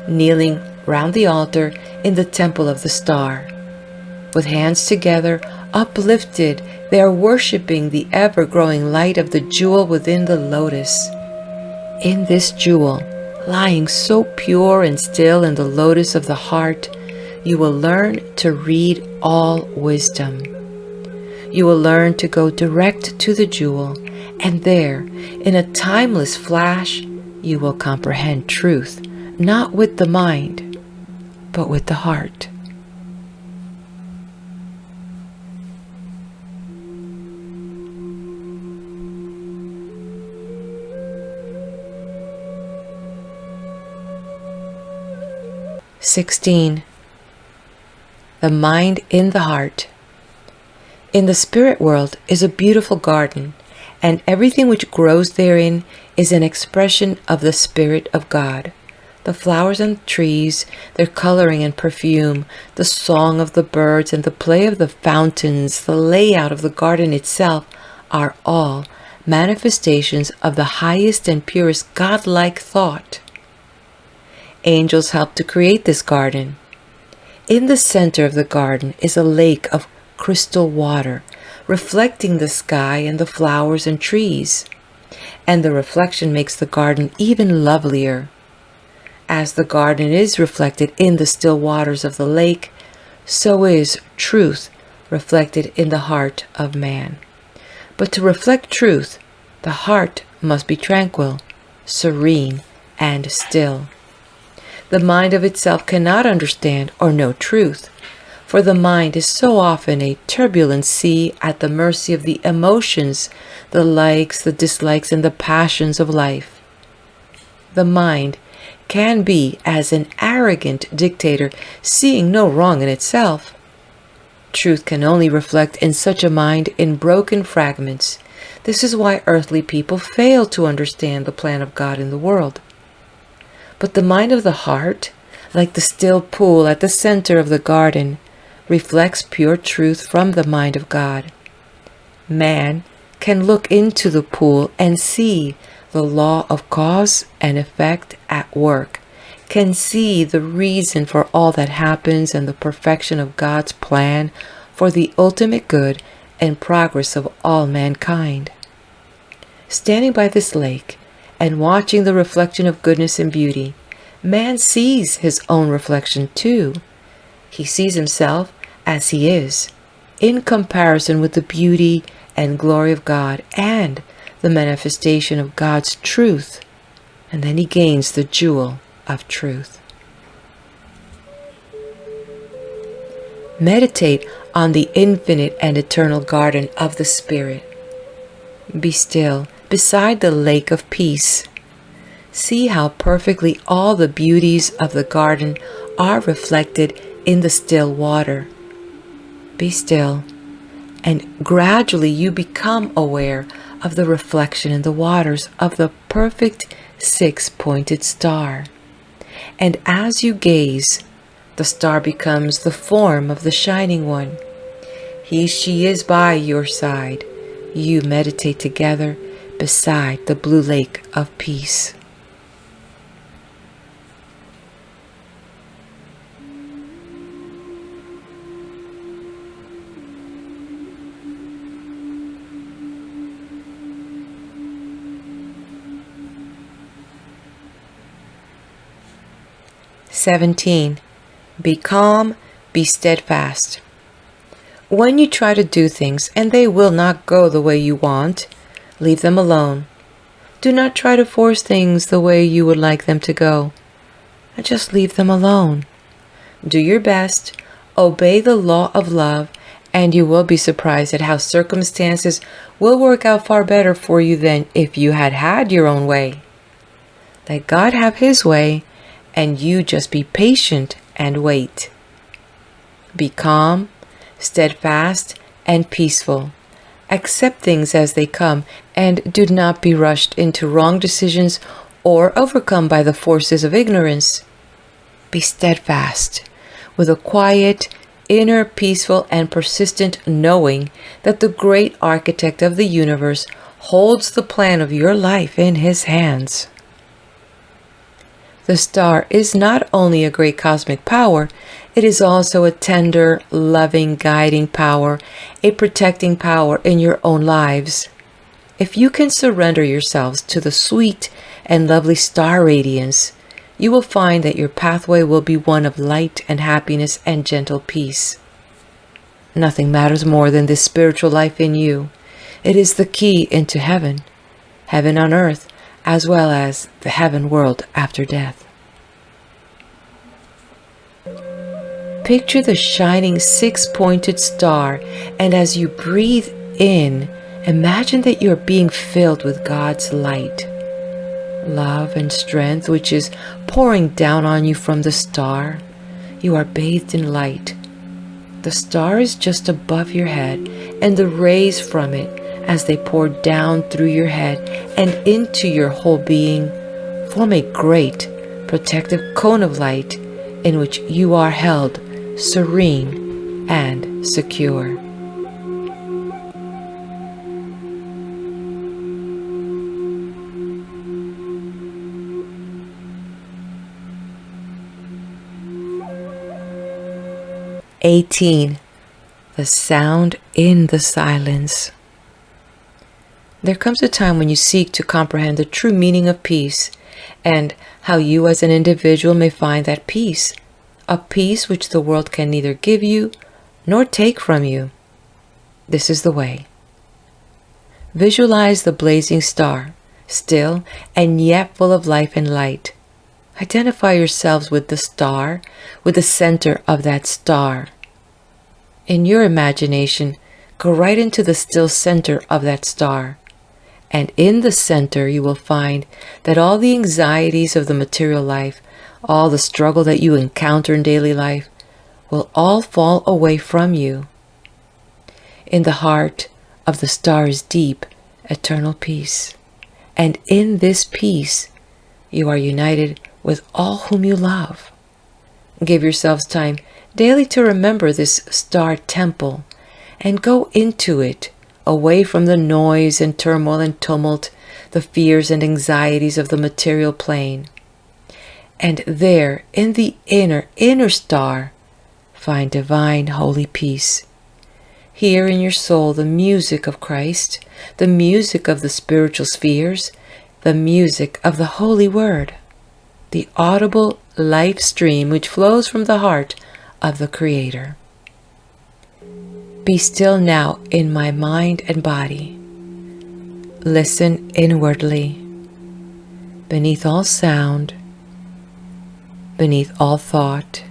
kneeling round the altar in the temple of the star. With hands together, uplifted, they are worshiping the ever-growing light of the jewel within the lotus. In this jewel, lying so pure and still in the lotus of the heart, you will learn to read all wisdom. You will learn to go direct to the jewel, and there, in a timeless flash, you will comprehend truth, not with the mind, but with the heart. The mind in the heart. In the spirit world is a beautiful garden, and everything which grows therein is an expression of the Spirit of God. The flowers and trees, their coloring and perfume, the song of the birds and the play of the fountains, the layout of the garden itself, are all manifestations of the highest and purest God-like thought. Angels helped to create this garden. In the center of the garden is a lake of crystal water, reflecting the sky and the flowers and trees, and the reflection makes the garden even lovelier. As the garden is reflected in the still waters of the lake, so is truth reflected in the heart of man. But to reflect truth, the heart must be tranquil, serene, and still. The mind of itself cannot understand or know truth, for the mind is so often a turbulent sea at the mercy of the emotions, the likes, the dislikes, and the passions of life. The mind can be as an arrogant dictator, seeing no wrong in itself. Truth can only reflect in such a mind in broken fragments. This is why earthly people fail to understand the plan of God in the world. But the mind of the heart, like the still pool at the center of the garden, reflects pure truth from the mind of God. Man can look into the pool and see the law of cause and effect at work, can see the reason for all that happens and the perfection of God's plan for the ultimate good and progress of all mankind. Standing by this lake and watching the reflection of goodness and beauty, man sees his own reflection too. He sees himself as he is, in comparison with the beauty and glory of God and the manifestation of God's truth, and then he gains the jewel of truth. Meditate on the infinite and eternal garden of the Spirit. Be still beside the lake of peace. See how perfectly all the beauties of the garden are reflected in the still water. Be still, and gradually you become aware of the reflection in the waters of the perfect six-pointed star. And as you gaze, the star becomes the form of the Shining One. She is by your side. You meditate together beside the blue lake of peace. "17. Be calm, be steadfast. When you try to do things and they will not go the way you want, leave them alone. Do not try to force things the way you would like them to go. Just leave them alone. Do your best, obey the law of love, and you will be surprised at how circumstances will work out far better for you than if you had had your own way. Let God have His way, and you just be patient and wait. Be calm, steadfast, and peaceful. Accept things as they come, and do not be rushed into wrong decisions or overcome by the forces of ignorance. Be steadfast, with a quiet, inner, peaceful, and persistent knowing that the great architect of the universe holds the plan of your life in his hands. The star is not only a great cosmic power, it is also a tender, loving, guiding power, a protecting power in your own lives. If you can surrender yourselves to the sweet and lovely star radiance, you will find that your pathway will be one of light and happiness and gentle peace. Nothing matters more than this spiritual life in you. It is the key into heaven, heaven on earth, as well as the heaven world after death. Picture the shining six-pointed star, and as you breathe in, imagine that you're being filled with God's light, love, and strength, which is pouring down on you from the star. You are bathed in light. The star is just above your head, and the rays from it, as they pour down through your head and into your whole being, form a great protective cone of light in which you are held serene and secure. "18. The sound in the silence. There comes a time when you seek to comprehend the true meaning of peace and how you as an individual may find that peace, a peace which the world can neither give you nor take from you. This is the way. Visualize the blazing star, still and yet full of life and light. Identify yourselves with the star, with the center of that star. In your imagination, go right into the still center of that star. And in the center, you will find that all the anxieties of the material life, all the struggle that you encounter in daily life, will all fall away from you. In the heart of the star is deep, eternal peace. And in this peace, you are united with all whom you love. Give yourselves time daily to remember this star temple and go into it, away from the noise and turmoil and tumult, the fears and anxieties of the material plane. And there, in the inner star, find divine holy peace. Hear in your soul the music of Christ, the music of the spiritual spheres, the music of the Holy Word, the audible life stream which flows from the heart of the Creator. Be still now in my mind and body. Listen inwardly, beneath all sound, beneath all thought.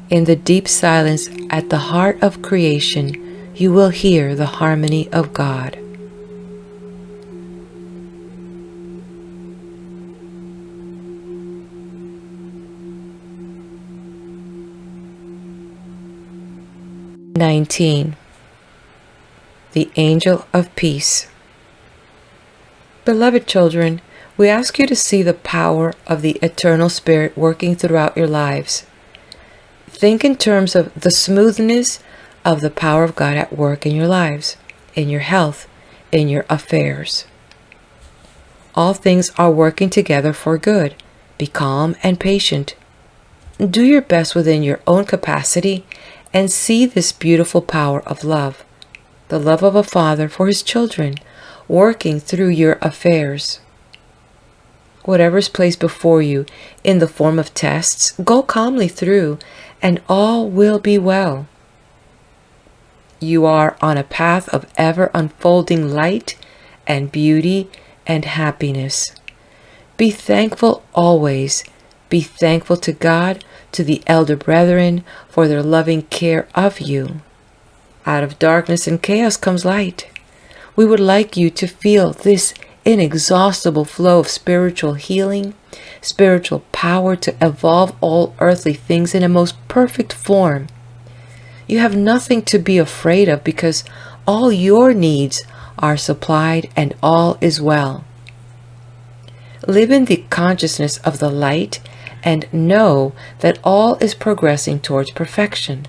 In the deep silence at the heart of creation, you will hear the harmony of God. (19) The Angel of Peace. Beloved children, we ask you to see the power of the Eternal Spirit working throughout your lives. Think in terms of the smoothness of the power of God at work in your lives, in your health, in your affairs. All things are working together for good. Be calm and patient. Do your best within your own capacity and see this beautiful power of love, the love of a father for his children, working through your affairs. Whatever is placed before you in the form of tests, go calmly through, and all will be well. You are on a path of ever unfolding light and beauty and happiness. Be thankful always. Be thankful to God, to the elder brethren, for their loving care of you. Out of darkness and chaos comes light. We would like you to feel this inexhaustible flow of spiritual healing, spiritual power to evolve all earthly things in a most perfect form. You have nothing to be afraid of because all your needs are supplied and all is well. Live in the consciousness of the light and know that all is progressing towards perfection.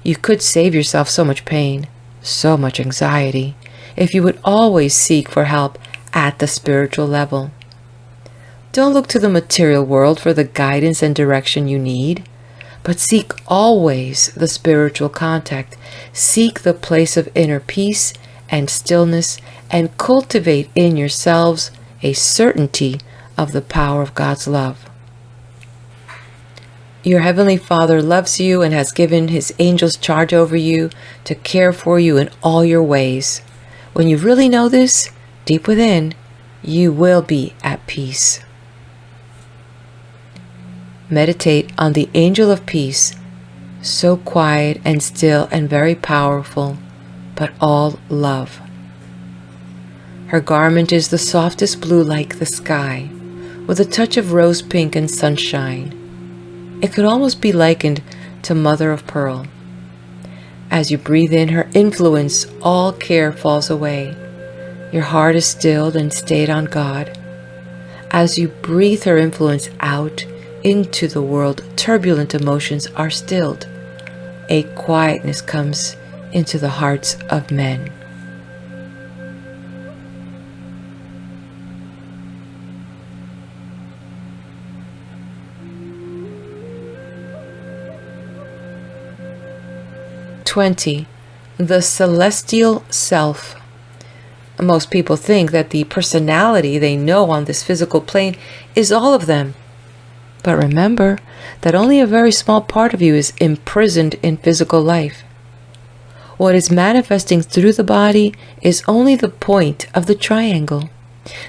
You could save yourself so much pain, so much anxiety, if you would always seek for help at the spiritual level. Don't look to the material world for the guidance and direction you need, but seek always the spiritual contact. Seek the place of inner peace and stillness, and cultivate in yourselves a certainty of the power of God's love. Your Heavenly Father loves you and has given His angels charge over you to care for you in all your ways. When you really know this, deep within, you will be at peace. Meditate on the Angel of Peace, so quiet and still and very powerful, but all love. Her garment is the softest blue like the sky, with a touch of rose pink and sunshine. It could almost be likened to mother of pearl. As you breathe in her influence, all care falls away. Your heart is stilled and stayed on God. As you breathe her influence out into the world, turbulent emotions are stilled. A quietness comes into the hearts of men. The celestial self. Most people think that the personality they know on this physical plane is all of them. But remember that only a very small part of you is imprisoned in physical life. What is manifesting through the body is only the point of the triangle.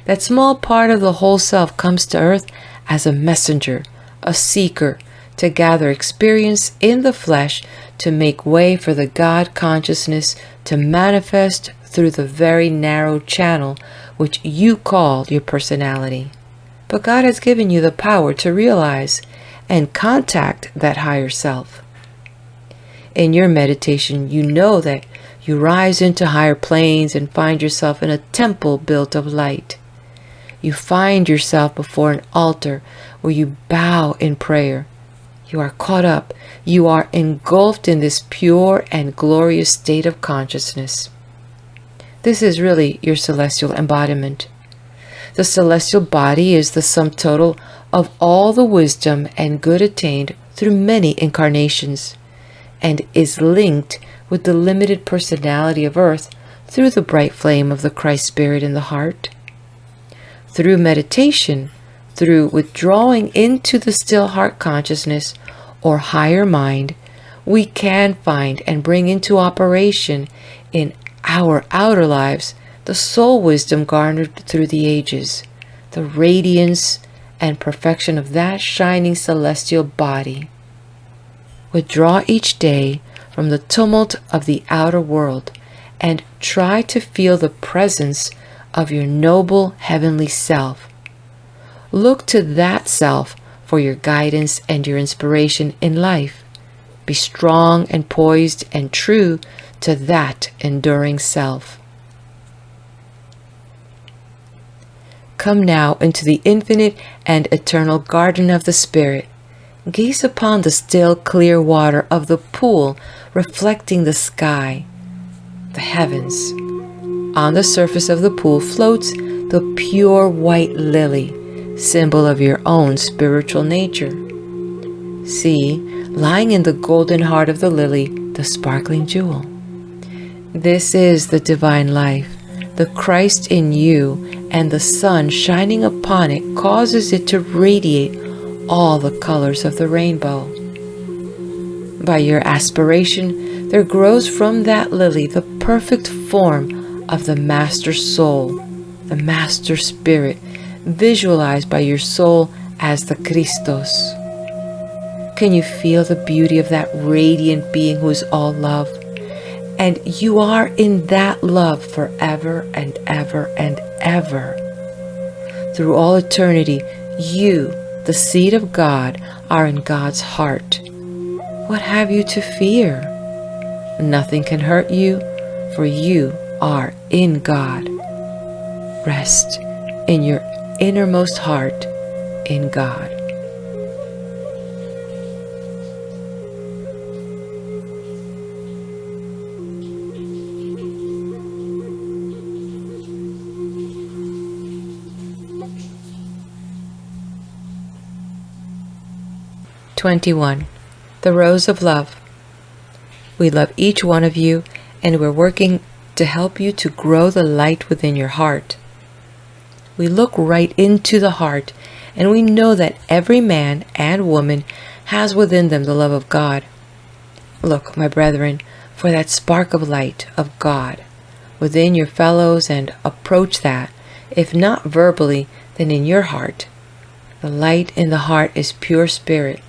That small part of the whole self comes to earth as a messenger, a seeker, to gather experience in the flesh, to make way for the God consciousness to manifest through the very narrow channel which you call your personality. But God has given you the power to realize and contact that higher self. In your meditation, you know that you rise into higher planes and find yourself in a temple built of light. You find yourself before an altar where you bow in prayer, You are caught up. You are engulfed in this pure and glorious state of consciousness. This is really your celestial embodiment. The celestial body is the sum total of all the wisdom and good attained through many incarnations, and is linked with the limited personality of earth through the bright flame of the Christ Spirit in the heart. Through meditation, through withdrawing into the still heart consciousness or higher mind, we can find and bring into operation in our outer lives the soul wisdom garnered through the ages, the radiance and perfection of that shining celestial body. Withdraw each day from the tumult of the outer world and try to feel the presence of your noble heavenly self. Look to that self for your guidance and your inspiration in life. Be strong and poised and true to that enduring self. Come now into the infinite and eternal garden of the Spirit. Gaze upon the still clear water of the pool reflecting the sky, the heavens. On the surface of the pool floats the pure white lily, symbol of your own spiritual nature. See, lying in the golden heart of the lily, the sparkling jewel. This is the divine life, the Christ in you, and the sun shining upon it causes it to radiate all the colors of the rainbow. By your aspiration, there grows from that lily the perfect form of the Master Soul, the Master Spirit, visualized by your soul as the Christos. Can you feel the beauty of that radiant being who is all love? And you are in that love forever and ever and ever. Through all eternity, you, the seed of God, are in God's heart. What have you to fear? Nothing can hurt you, for you are in God. Rest in your innermost heart in God. (21) The Rose of Love. We love each one of you, and we're working to help you to grow the light within your heart. We look right into the heart, and we know that every man and woman has within them the love of God. Look, my brethren, for that spark of light of God within your fellows, and approach that, if not verbally, then in your heart. The light in the heart is pure spirit.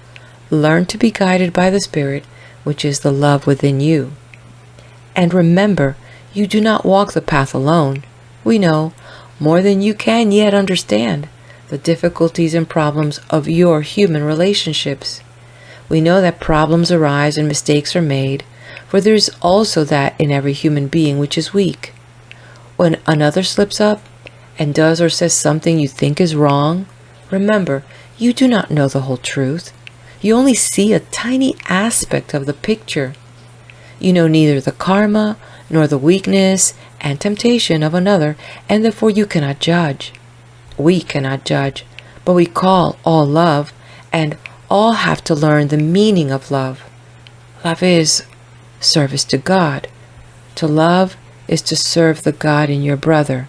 Learn to be guided by the Spirit, which is the love within you. And remember, you do not walk the path alone. We know, more than you can yet understand, the difficulties and problems of your human relationships. We know that problems arise and mistakes are made, for there is also that in every human being which is weak. When another slips up and does or says something you think is wrong, remember, you do not know the whole truth. You only see a tiny aspect of the picture. You know neither the karma nor the weakness and temptation of another, and therefore you cannot judge. We cannot judge, but we call all love, and all have to learn the meaning of love. Love is service to God. To love is to serve the God in your brother.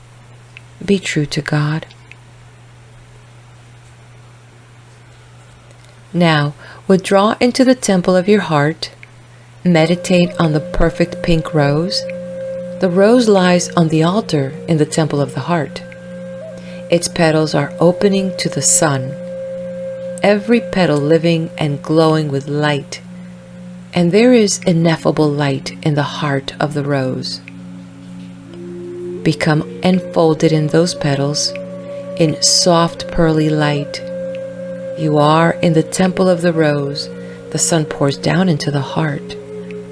Be true to God. Now, withdraw into the temple of your heart. Meditate on the perfect pink rose. The rose lies on the altar in the temple of the heart. Its petals are opening to the sun, every petal living and glowing with light. And there is ineffable light in the heart of the rose. Become enfolded in those petals, in soft pearly light. You are in the temple of the rose. The sun pours down into the heart.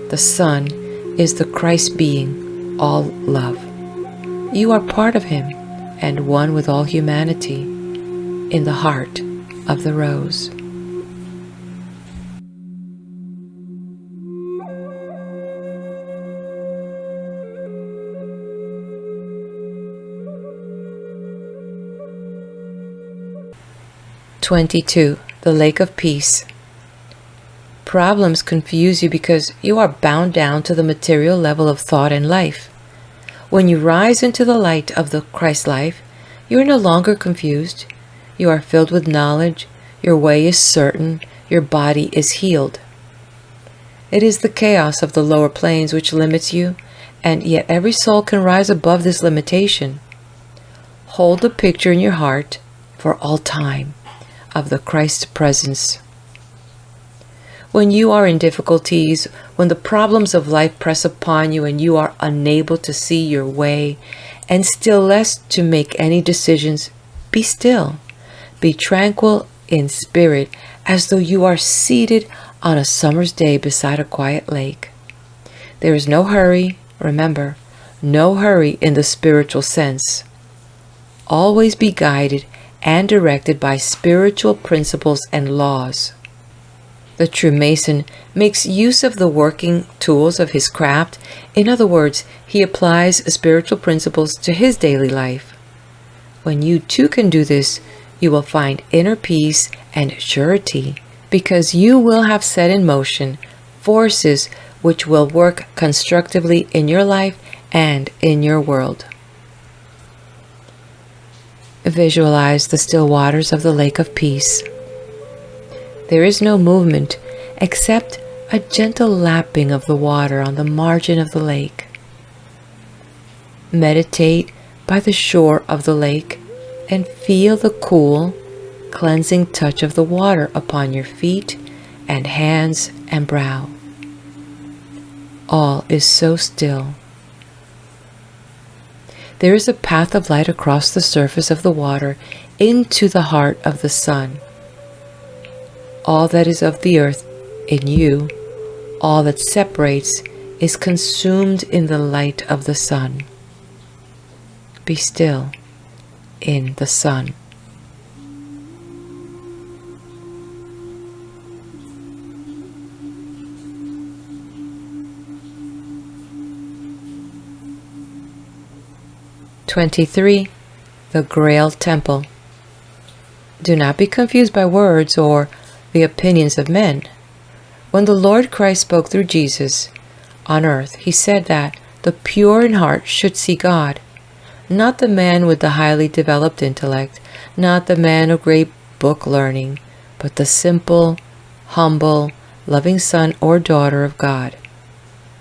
The sun is the Christ being, all love. You are part of him and one with all humanity in the heart of the rose. 22. The Lake of Peace. Problems confuse you because you are bound down to the material level of thought and life. When you rise into the light of the Christ life, you are no longer confused. You are filled with knowledge. Your way is certain. Your body is healed. It is the chaos of the lower planes which limits you, and yet every soul can rise above this limitation. Hold the picture in your heart for all time of the Christ presence. When you are in difficulties, when the problems of life press upon you and you are unable to see your way, and still less to make any decisions, be still. Be tranquil in spirit, as though you are seated on a summer's day beside a quiet lake. There is no hurry, remember, no hurry in the spiritual sense. Always be guided and directed by spiritual principles and laws. The true Mason makes use of the working tools of his craft. In other words, he applies spiritual principles to his daily life. When you too can do this, you will find inner peace and surety, because you will have set in motion forces which will work constructively in your life and in your world. Visualize the still waters of the Lake of Peace. There is no movement except a gentle lapping of the water on the margin of the lake. Meditate by the shore of the lake and feel the cool, cleansing touch of the water upon your feet and hands and brow. All is so still. There is a path of light across the surface of the water into the heart of the sun. All that is of the earth in you, all that separates, is consumed in the light of the sun. Be still in the sun. (23) The Grail Temple. Do not be confused by words or the opinions of men. When the Lord Christ spoke through Jesus on earth, he said that the pure in heart should see God, not the man with the highly developed intellect, not the man of great book learning, but the simple, humble, loving son or daughter of God.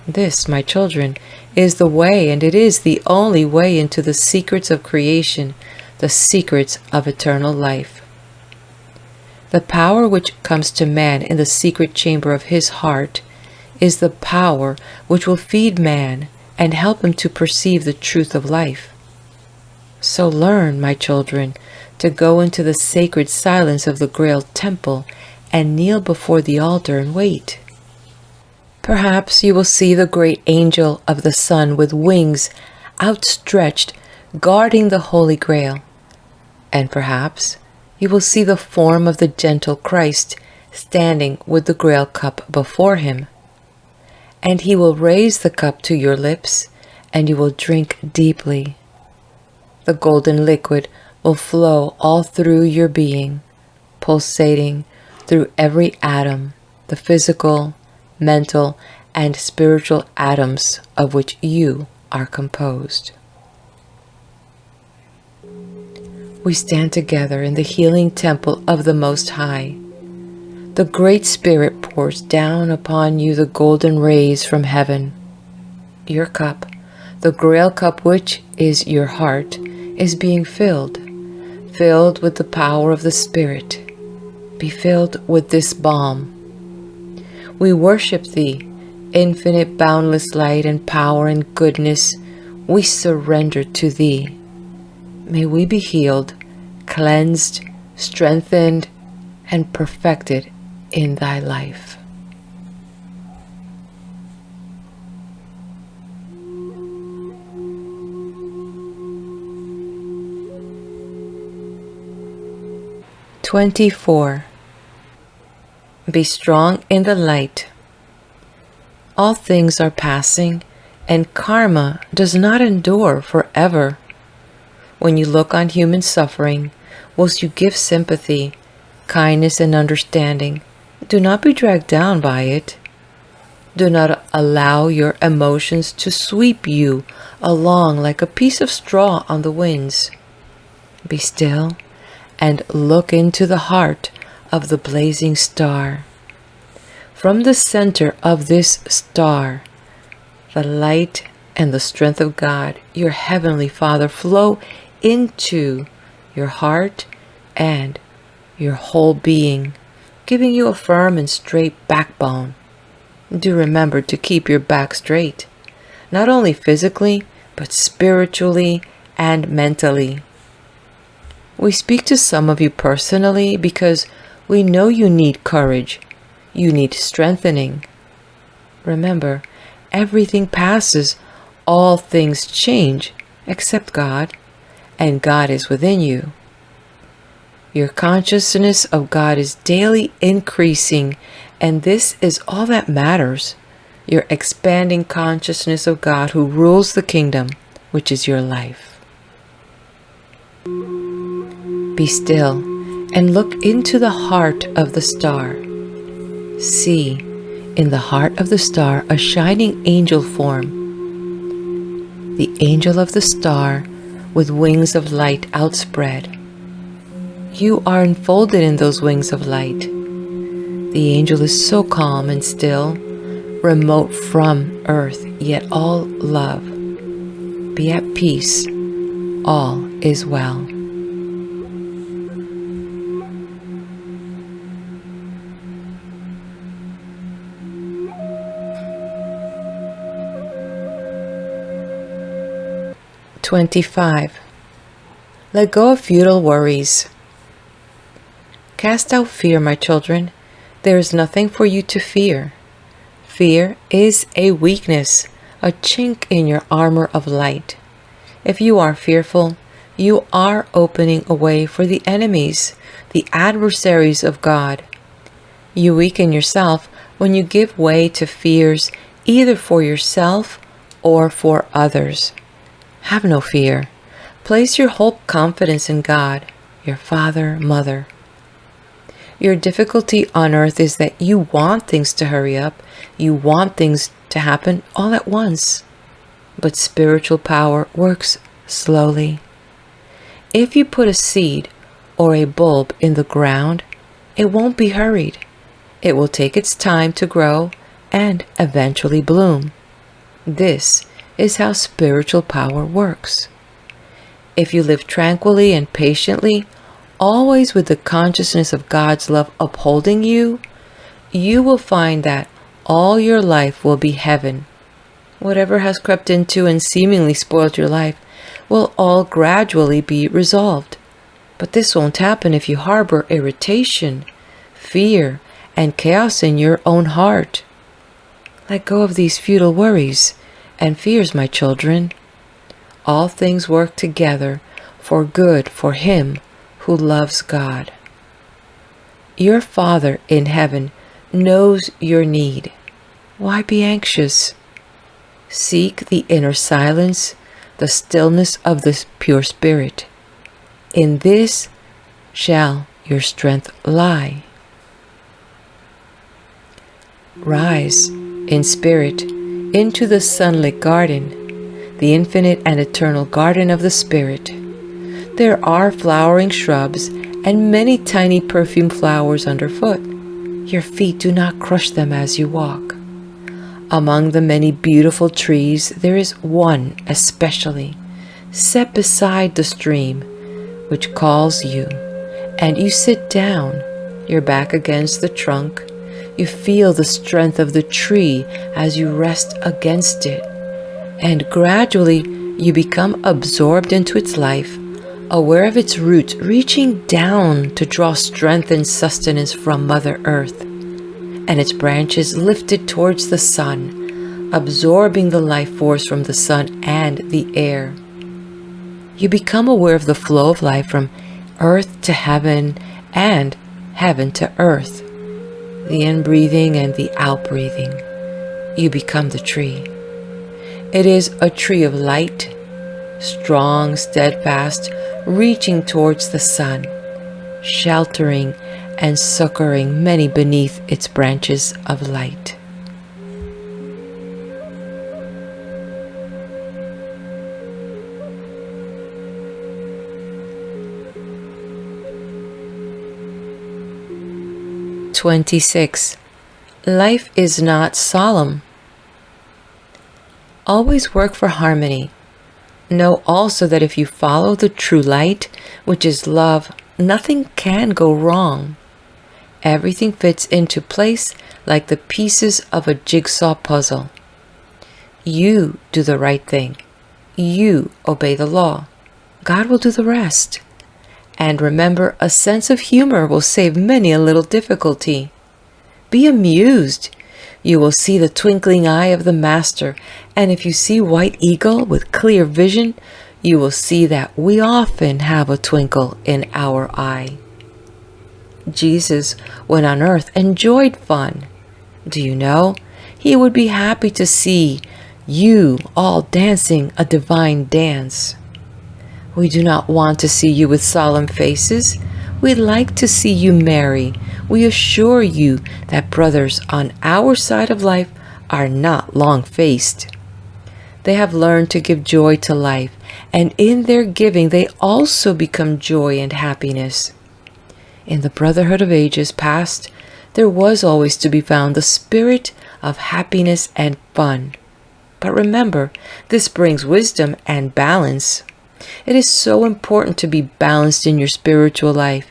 This, my children, is the way, and it is the only way into the secrets of creation, the secrets of eternal life. The power which comes to man in the secret chamber of his heart is the power which will feed man and help him to perceive the truth of life. So learn, my children, to go into the sacred silence of the Grail Temple and kneel before the altar and wait. Perhaps you will see the great angel of the sun with wings outstretched, guarding the Holy Grail. And perhaps you will see the form of the gentle Christ standing with the Grail cup before him. And he will raise the cup to your lips, and you will drink deeply. The golden liquid will flow all through your being, pulsating through every atom, the physical, mental, and spiritual atoms of which you are composed. We stand together in the healing temple of the Most High. The Great Spirit pours down upon you the golden rays from heaven. Your cup, the Grail cup which is your heart, is being filled with the power of the Spirit. Be filled with this balm. We worship thee, infinite boundless light and power and goodness. We surrender to thee. May we be healed, cleansed, strengthened, and perfected in thy life. (24) Be strong in the light. All things are passing, and karma does not endure forever. When you look on human suffering, whilst you give sympathy, kindness and understanding. Do not be dragged down by it. Do not allow your emotions to sweep you along like a piece of straw on the winds. Be still and look into the heart of the blazing star. From the center of this star, the light and the strength of God, your Heavenly Father, flow into your heart and your whole being, giving you a firm and straight backbone. Do remember to keep your back straight, not only physically, but spiritually and mentally. We speak to some of you personally because we know you need courage. You need strengthening. Remember, everything passes, all things change, except God, and God is within you. Your consciousness of God is daily increasing, and this is all that matters. Your expanding consciousness of God who rules the kingdom, which is your life. Be still and look into the heart of the star. See in the heart of the star a shining angel form. The angel of the star with wings of light outspread. You are enfolded in those wings of light. The angel is so calm and still, remote from earth, yet all love. Be at peace. All is well. "25. Let go of futile worries. Cast out fear, my children. There is nothing for you to fear. Fear is a weakness, a chink in your armor of light. If you are fearful, you are opening a way for the enemies, the adversaries of God. You weaken yourself when you give way to fears either for yourself or for others. Have no fear. Place your whole confidence in God, your Father, Mother. Your difficulty on earth is that you want things to hurry up. You want things to happen all at once. But spiritual power works slowly. If you put a seed or a bulb in the ground, it won't be hurried. It will take its time to grow and eventually bloom. This is how spiritual power works. If you live tranquilly and patiently, always with the consciousness of God's love upholding you, you will find that all your life will be heaven. Whatever has crept into and seemingly spoiled your life will all gradually be resolved. But this won't happen if you harbor irritation, fear, and chaos in your own heart. Let go of these futile worries and fears, my children. All things work together for good for him who loves God. Your Father in heaven knows your need. Why be anxious? Seek the inner silence, the stillness of the pure spirit. In this shall your strength lie. Rise in spirit into the sunlit garden, the infinite and eternal garden of the Spirit. There are flowering shrubs and many tiny perfume flowers underfoot. Your feet do not crush them as you walk. Among the many beautiful trees, there is one especially, set beside the stream, which calls you, and you sit down, your back against the trunk. You feel the strength of the tree as you rest against it, and gradually you become absorbed into its life, aware of its roots reaching down to draw strength and sustenance from Mother Earth, and its branches lifted towards the sun, absorbing the life force from the sun and the air. You become aware of the flow of life from earth to heaven and heaven to earth, the in-breathing and the out-breathing. You become the tree. It is a tree of light, strong, steadfast, reaching towards the sun, sheltering and succoring many beneath its branches of light. "26. Life is not solemn. Always work for harmony. Know also that if you follow the true light, which is love, nothing can go wrong. Everything fits into place like the pieces of a jigsaw puzzle. You do the right thing. You obey the law. God will do the rest. And remember, a sense of humor will save many a little difficulty. Be amused. You will see the twinkling eye of the Master, and if you see White Eagle with clear vision, you will see that we often have a twinkle in our eye. Jesus, when on earth, enjoyed fun. Do you know? He would be happy to see you all dancing a divine dance. We do not want to see you with solemn faces. We'd like to see you merry. We assure you that brothers on our side of life are not long-faced. They have learned to give joy to life, and in their giving they also become joy and happiness. In the brotherhood of ages past, there was always to be found the spirit of happiness and fun. But remember, this brings wisdom and balance. It is so important to be balanced in your spiritual life.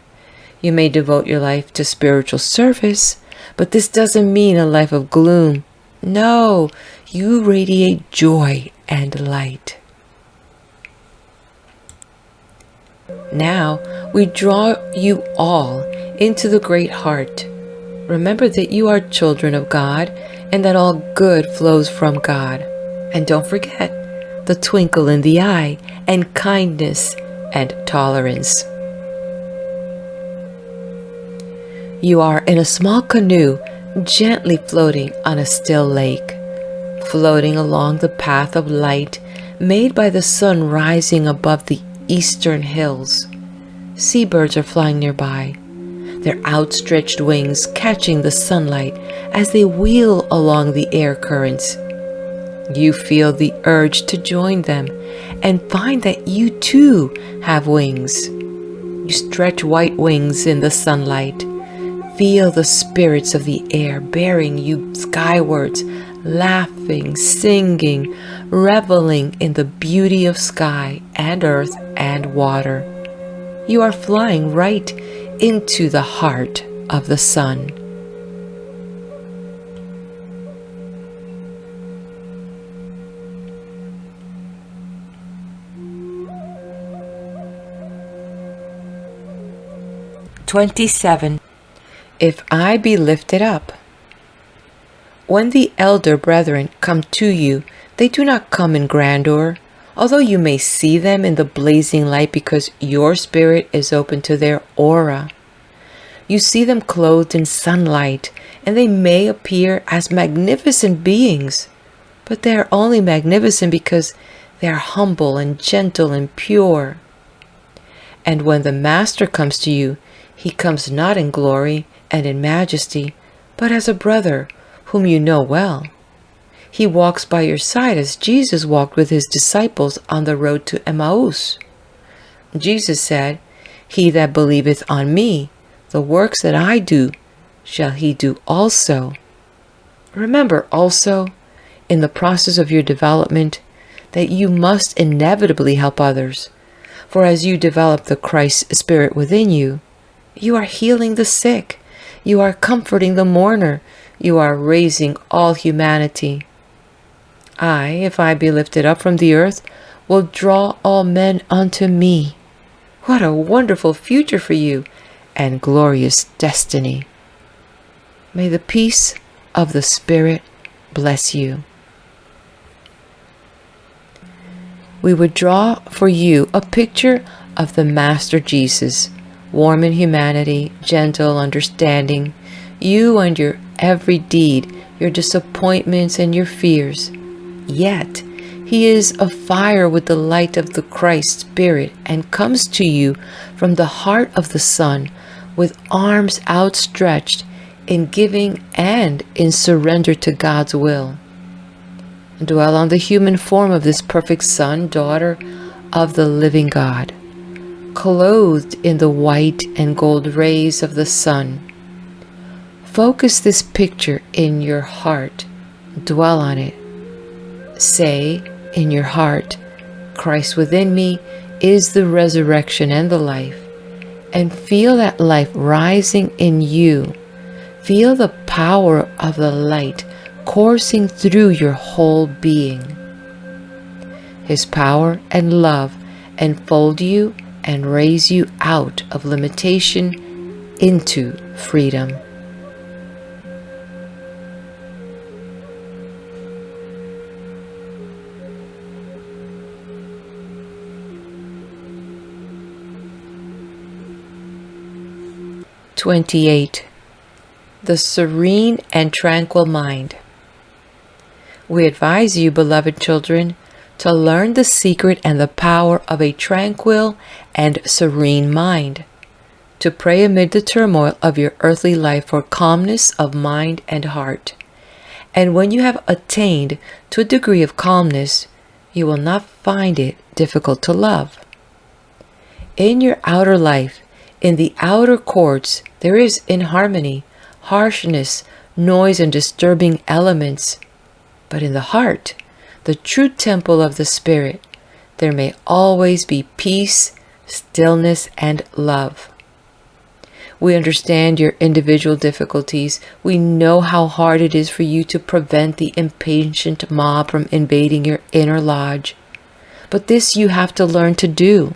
You may devote your life to spiritual service, but this doesn't mean a life of gloom. No, you radiate joy and light. Now we draw you all into the great heart. Remember that you are children of God and that all good flows from God. And don't forget the twinkle in the eye and kindness and tolerance. You are in a small canoe gently floating on a still lake, floating along the path of light made by the sun rising above the eastern hills. Seabirds are flying nearby, their outstretched wings catching the sunlight as they wheel along the air currents. You feel the urge to join them and find that you too have wings. You stretch white wings in the sunlight. Feel the spirits of the air bearing you skywards, laughing, singing, reveling in the beauty of sky and earth and water. You are flying right into the heart of the sun. "27. If I be lifted up. When the elder brethren come to you, they do not come in grandeur, although you may see them in the blazing light because your spirit is open to their aura. You see them clothed in sunlight, and they may appear as magnificent beings, but they are only magnificent because they are humble and gentle and pure. And when the Master comes to you, he comes not in glory and in majesty, but as a brother whom you know well. He walks by your side as Jesus walked with his disciples on the road to Emmaus. Jesus said, 'He that believeth on me, the works that I do, shall he do also.' Remember also, in the process of your development, that you must inevitably help others, for as you develop the Christ spirit within you, you are healing the sick, you are comforting the mourner, you are raising all humanity. I, if I be lifted up from the earth, will draw all men unto me. What a wonderful future for you, and glorious destiny. May the peace of the Spirit bless you. We would draw for you a picture of the Master Jesus, warm in humanity, gentle, understanding, you and your every deed, your disappointments and your fears. Yet he is afire with the light of the Christ Spirit and comes to you from the heart of the Son with arms outstretched in giving and in surrender to God's will. Dwell on the human form of this perfect son, daughter of the living God, clothed in the white and gold rays of the sun. Focus this picture in your heart. Dwell on it. Say in your heart, Christ within me is the resurrection and the life. And feel that life rising in you. Feel the power of the light coursing through your whole being. His power and love enfold you and raise you out of limitation into freedom. (28) The serene and tranquil mind. We advise you, beloved children, to learn the secret and the power of a tranquil and serene mind, to pray amid the turmoil of your earthly life for calmness of mind and heart. And when you have attained to a degree of calmness, you will not find it difficult to love. In your outer life, in the outer courts, there is inharmony, harshness, noise, and disturbing elements. But in the heart, the true temple of the Spirit, there may always be peace, stillness, and love. We understand your individual difficulties. We know how hard it is for you to prevent the impatient mob from invading your inner lodge. But this you have to learn to do.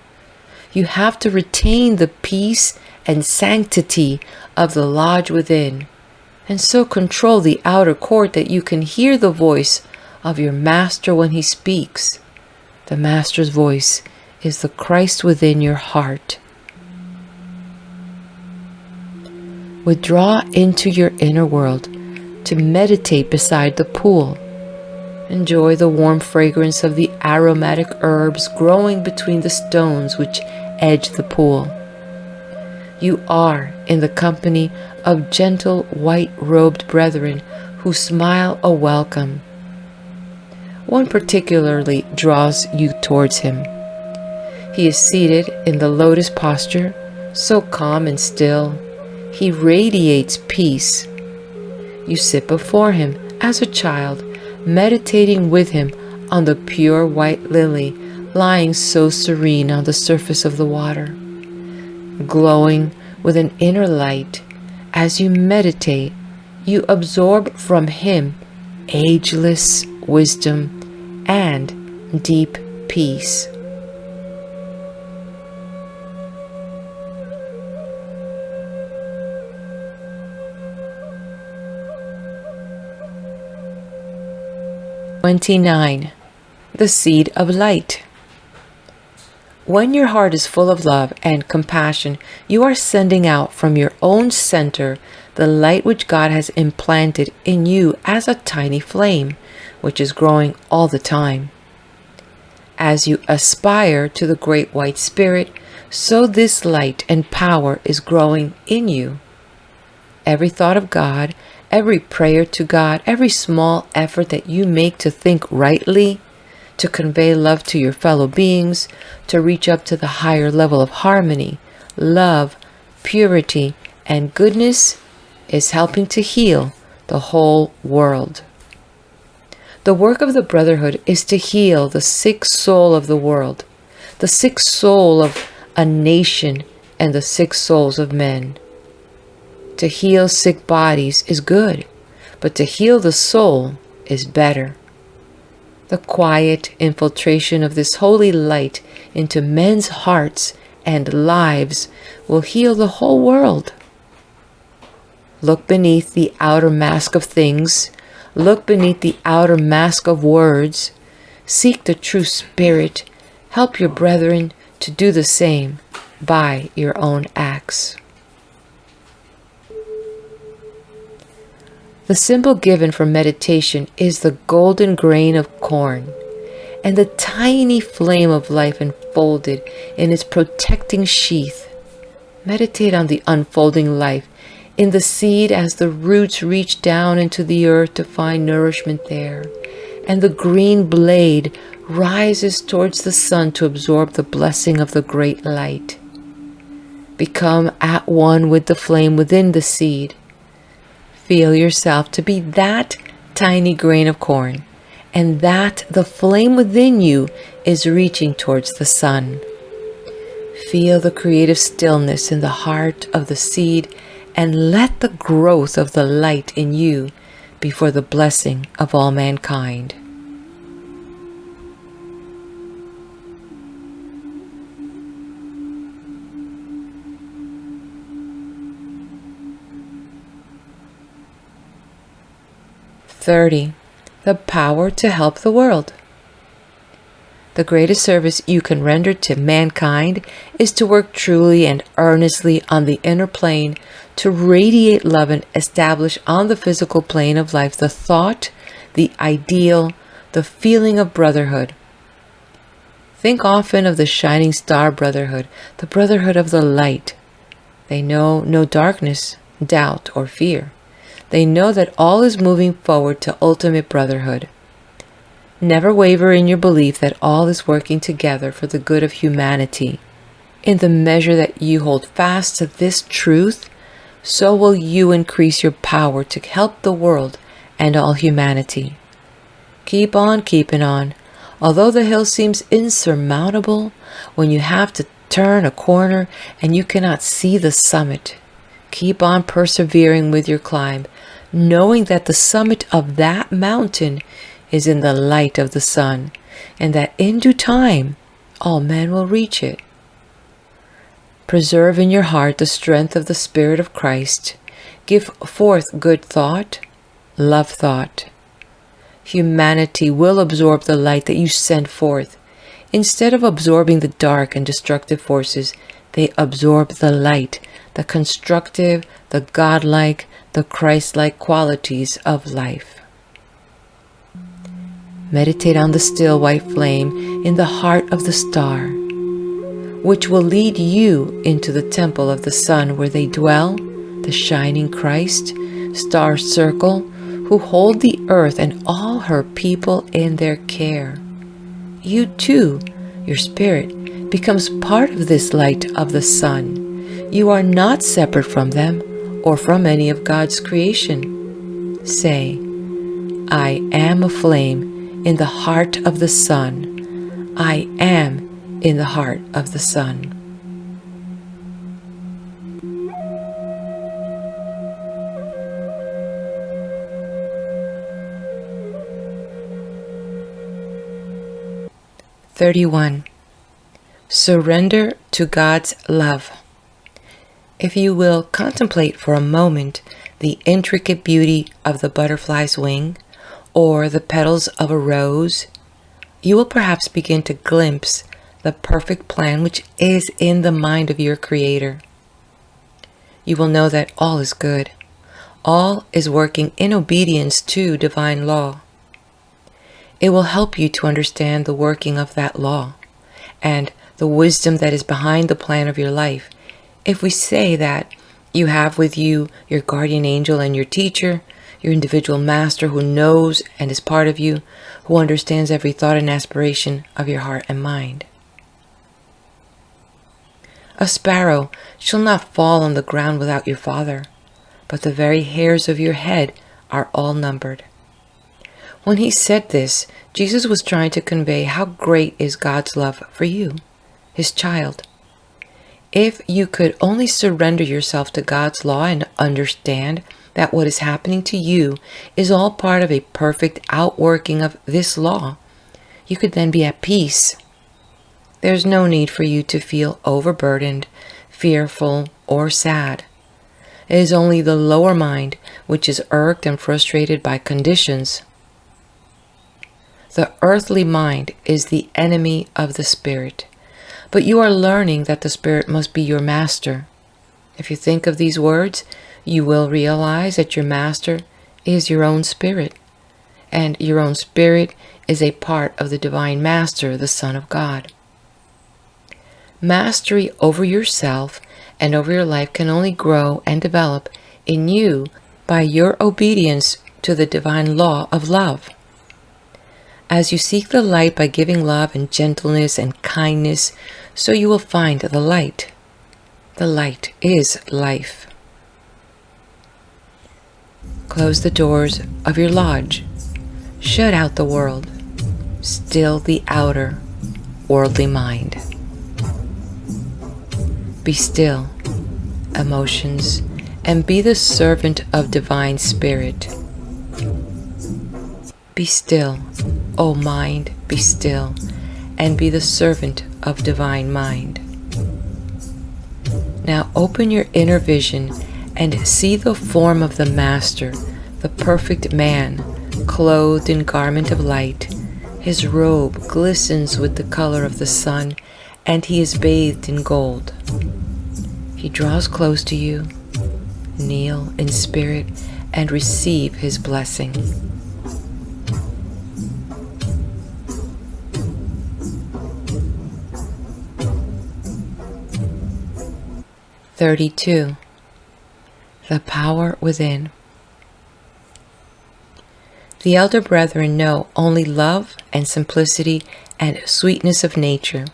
You have to retain the peace and sanctity of the lodge within, and so control the outer court that you can hear the voice of your Master when he speaks. The Master's voice is the Christ within your heart. Withdraw into your inner world to meditate beside the pool. Enjoy the warm fragrance of the aromatic herbs growing between the stones which edge the pool. You are in the company of gentle white-robed brethren who smile a welcome. One particularly draws you towards him. He is seated in the lotus posture, so calm and still. He radiates peace. You sit before him as a child, meditating with him on the pure white lily lying so serene on the surface of the water. Glowing with an inner light, as you meditate, you absorb from him ageless wisdom and deep peace. (29) The seed of light. When your heart is full of love and compassion, you are sending out from your own center the light which God has implanted in you as a tiny flame, which is growing all the time. As you aspire to the great white spirit, so this light and power is growing in you. Every thought of God, every prayer to God, every small effort that you make to think rightly, to convey love to your fellow beings, to reach up to the higher level of harmony, love, purity, and goodness, is helping to heal the whole world. The work of the Brotherhood is to heal the sick soul of the world, the sick soul of a nation, and the sick souls of men. To heal sick bodies is good, but to heal the soul is better. The quiet infiltration of this holy light into men's hearts and lives will heal the whole world. Look beneath the outer mask of things. Look beneath the outer mask of words. Seek the true spirit. Help your brethren to do the same by your own acts. The symbol given for meditation is the golden grain of corn, and the tiny flame of life enfolded in its protecting sheath. Meditate on the unfolding life in the seed as the roots reach down into the earth to find nourishment there, and the green blade rises towards the sun to absorb the blessing of the great light. Become at one with the flame within the seed. Feel yourself to be that tiny grain of corn, and that the flame within you is reaching towards the sun. Feel the creative stillness in the heart of the seed, and let the growth of the light in you be for the blessing of all mankind. "30. The power to help the world. The greatest service you can render to mankind is to work truly and earnestly on the inner plane to radiate love and establish on the physical plane of life the thought, the ideal, the feeling of brotherhood. Think often of the shining star brotherhood, the brotherhood of the light. They know no darkness, doubt, or fear. They know that all is moving forward to ultimate brotherhood. Never waver in your belief that all is working together for the good of humanity. In the measure that you hold fast to this truth, so will you increase your power to help the world and all humanity. Keep on keeping on. Although the hill seems insurmountable, when you have to turn a corner and you cannot see the summit, keep on persevering with your climb, knowing that the summit of that mountain is in the light of the sun, and that in due time all men will reach it. Preserve in your heart the strength of the Spirit of Christ. Give forth good thought, love thought. Humanity will absorb the light that you send forth. Instead of absorbing the dark and destructive forces, they absorb the light, the constructive, the godlike, the Christ-like qualities of life. Meditate on the still white flame in the heart of the star, which will lead you into the temple of the sun where they dwell, the shining Christ, star circle, who hold the earth and all her people in their care. You too, your spirit, becomes part of this light of the sun. You are not separate from them or from any of God's creation. Say, I am a flame in the heart of the sun. I am in the heart of the sun. "31. Surrender to God's love. If you will contemplate for a moment the intricate beauty of the butterfly's wing or the petals of a rose, you will perhaps begin to glimpse the perfect plan which is in the mind of your Creator. You will know that all is good. All is working in obedience to divine law. It will help you to understand the working of that law and the wisdom that is behind the plan of your life. If we say that you have with you your guardian angel and your teacher, your individual master who knows and is part of you, who understands every thought and aspiration of your heart and mind. A sparrow shall not fall on the ground without your Father, but the very hairs of your head are all numbered. When he said this, Jesus was trying to convey how great is God's love for you, his child. If you could only surrender yourself to God's law and understand that what is happening to you is all part of a perfect outworking of this law, you could then be at peace. There's no need for you to feel overburdened, fearful, or sad. It is only the lower mind which is irked and frustrated by conditions. The earthly mind is the enemy of the spirit, but you are learning that the spirit must be your master. If you think of these words, you will realize that your master is your own spirit, and your own spirit is a part of the divine master, the Son of God. Mastery over yourself and over your life can only grow and develop in you by your obedience to the divine law of love. As you seek the light by giving love and gentleness and kindness, so you will find the light. The light is life. Close the doors of your lodge. Shut out the world. Still the outer, worldly mind. Be still, emotions, and be the servant of divine spirit. Be still, O mind, be still, and be the servant of divine mind. Now open your inner vision and see the form of the Master, the perfect man, clothed in garment of light. His robe glistens with the color of the sun, and he is bathed in gold. He draws close to you. Kneel in spirit and receive his blessing. (32) The power within. The elder brethren know only love and simplicity and sweetness of nature.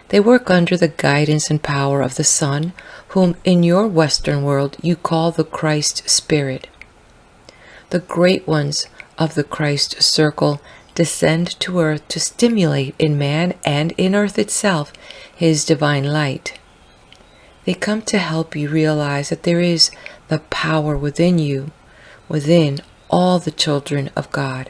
They work under the guidance and power of the Son, whom in your Western world you call the Christ Spirit. The great ones of the Christ circle descend to earth to stimulate in man and in earth itself his divine light. They come to help you realize that there is the power within you, within all the children of God.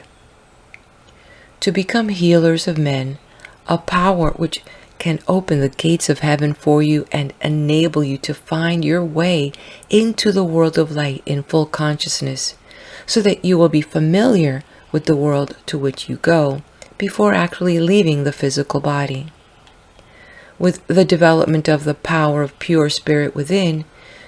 To become healers of men, a power which can open the gates of heaven for you and enable you to find your way into the world of light in full consciousness, so that you will be familiar with the world to which you go before actually leaving the physical body. With the development of the power of pure spirit within,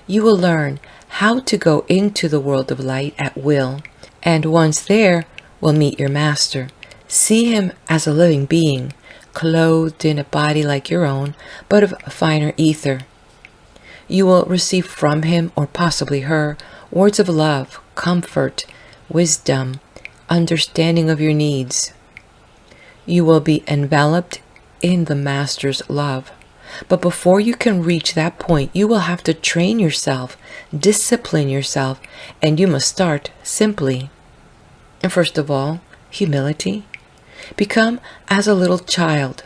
you will learn how to go into the world of light at will, and once there will meet your Master. See him as a living being, clothed in a body like your own, but of finer ether. You will receive from him, or possibly her, words of love, comfort, wisdom, understanding of your needs. You will be enveloped in the Master's love. But before you can reach that point, you will have to train yourself, discipline yourself, and you must start simply. And first of all, humility. Become as a little child.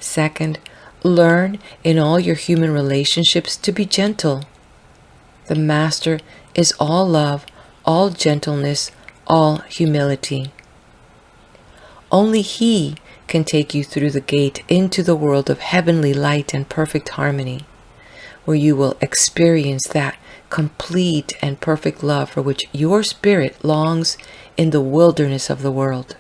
Second, learn in all your human relationships to be gentle. The Master is all love, all gentleness, all humility. Only he can take you through the gate into the world of heavenly light and perfect harmony, where you will experience that complete and perfect love for which your spirit longs in the wilderness of the world.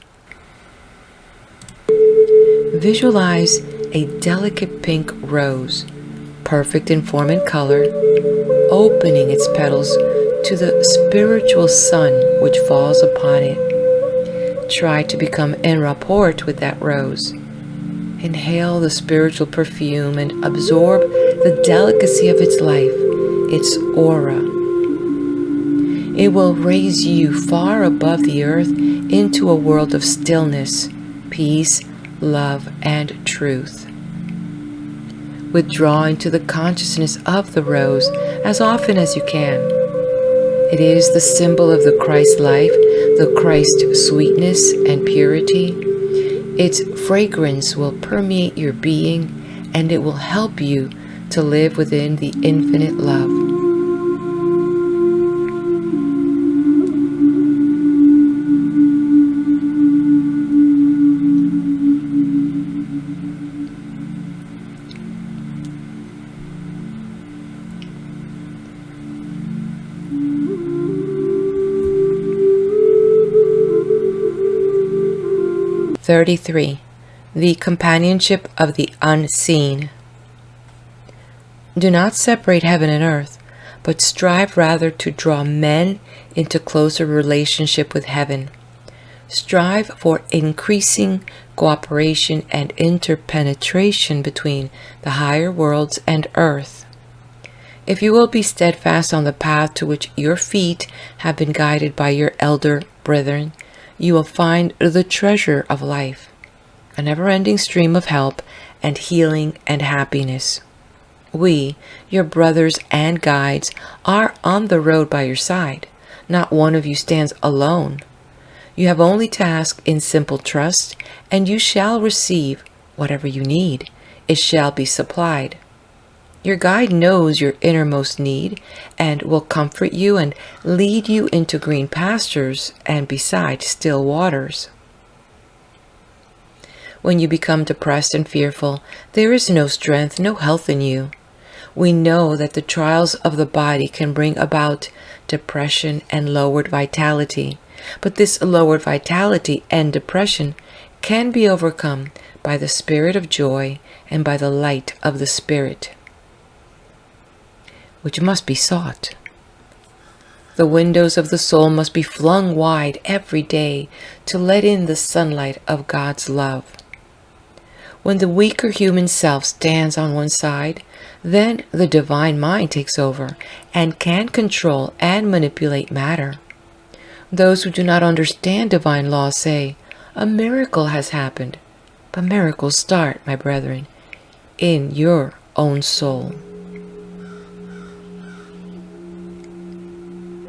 Visualize a delicate pink rose, perfect in form and color, opening its petals to the spiritual sun which falls upon it. Try to become en rapport with that rose. Inhale the spiritual perfume and absorb the delicacy of its life, its aura. It will raise you far above the earth into a world of stillness, peace, love, and truth. Withdraw into the consciousness of the rose as often as you can. It is the symbol of the Christ life, the Christ sweetness and purity. Its fragrance will permeate your being, and it will help you to live within the infinite love. (33) The companionship of the unseen. Do not separate heaven and earth, but strive rather to draw men into closer relationship with heaven. Strive for increasing cooperation and interpenetration between the higher worlds and earth. If you will be steadfast on the path to which your feet have been guided by your elder brethren, you will find the treasure of life, a never-ending stream of help and healing and happiness. We, your brothers and guides, are on the road by your side. Not one of you stands alone. You have only to ask in simple trust, and you shall receive whatever you need. It shall be supplied. Your guide knows your innermost need and will comfort you and lead you into green pastures and beside still waters. When you become depressed and fearful, there is no strength, no health in you. We know that the trials of the body can bring about depression and lowered vitality, but this lowered vitality and depression can be overcome by the spirit of joy and by the light of the Spirit, which must be sought. The windows of the soul must be flung wide every day to let in the sunlight of God's love. When the weaker human self stands on one side, then the divine mind takes over and can control and manipulate matter. Those who do not understand divine law say, "A miracle has happened." But miracles start, my brethren, in your own soul.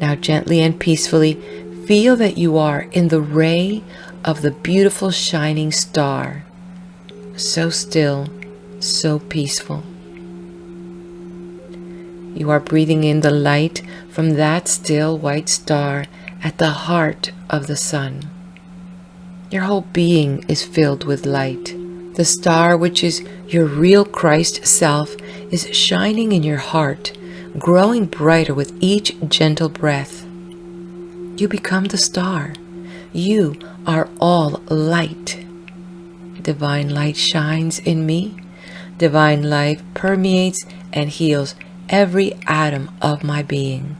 Now gently and peacefully feel that you are in the ray of the beautiful shining star. So still, so peaceful. You are breathing in the light from that still white star at the heart of the sun. Your whole being is filled with light. The star, which is your real Christ self, is shining in your heart, growing brighter with each gentle breath. You become the star. You are all light. Divine light shines in me. Divine life permeates and heals every atom of my being.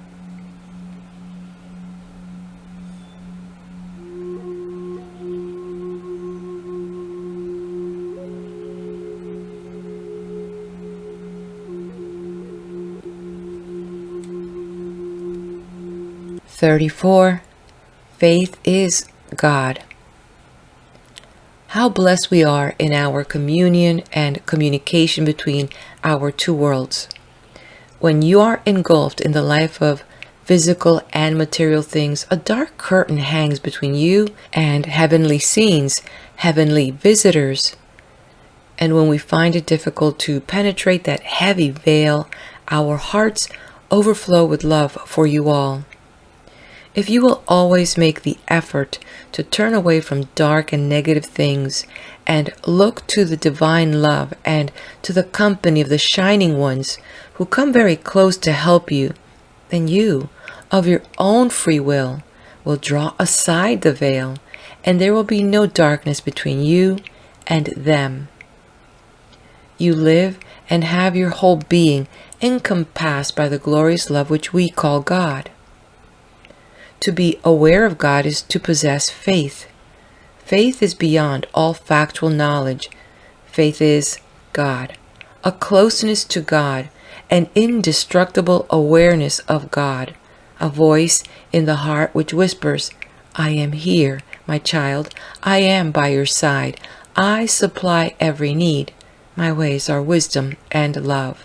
Faith is God. How blessed we are in our communion and communication between our two worlds. When you are engulfed in the life of physical and material things, a dark curtain hangs between you and heavenly scenes, heavenly visitors. And when we find it difficult to penetrate that heavy veil, our hearts overflow with love for you all. If you will always make the effort to turn away from dark and negative things and look to the divine love and to the company of the shining ones who come very close to help you, then you, of your own free will draw aside the veil, and there will be no darkness between you and them. You live and have your whole being encompassed by the glorious love which we call God. To be aware of God is to possess faith. Faith is beyond all factual knowledge. Faith is God, a closeness to God, an indestructible awareness of God, a voice in the heart which whispers, "I am here, my child. I am by your side. I supply every need. My ways are wisdom and love."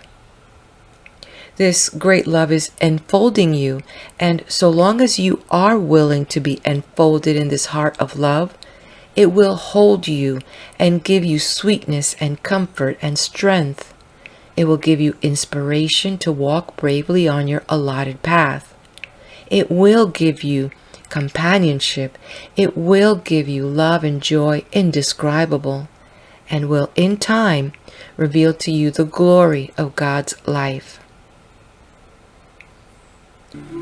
This great love is enfolding you, and so long as you are willing to be enfolded in this heart of love, it will hold you and give you sweetness and comfort and strength. It will give you inspiration to walk bravely on your allotted path. It will give you companionship. It will give you love and joy indescribable, and will in time reveal to you the glory of God's life.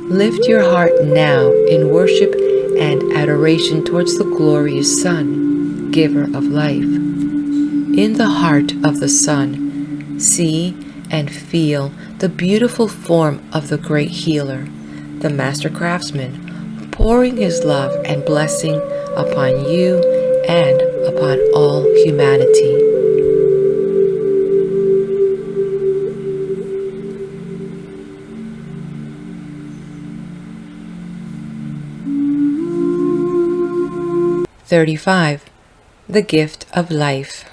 Lift your heart now in worship and adoration towards the glorious Sun, giver of life. In the heart of the Sun, see and feel the beautiful form of the great healer, the master craftsman, pouring his love and blessing upon you and upon all humanity. 35. The gift of life.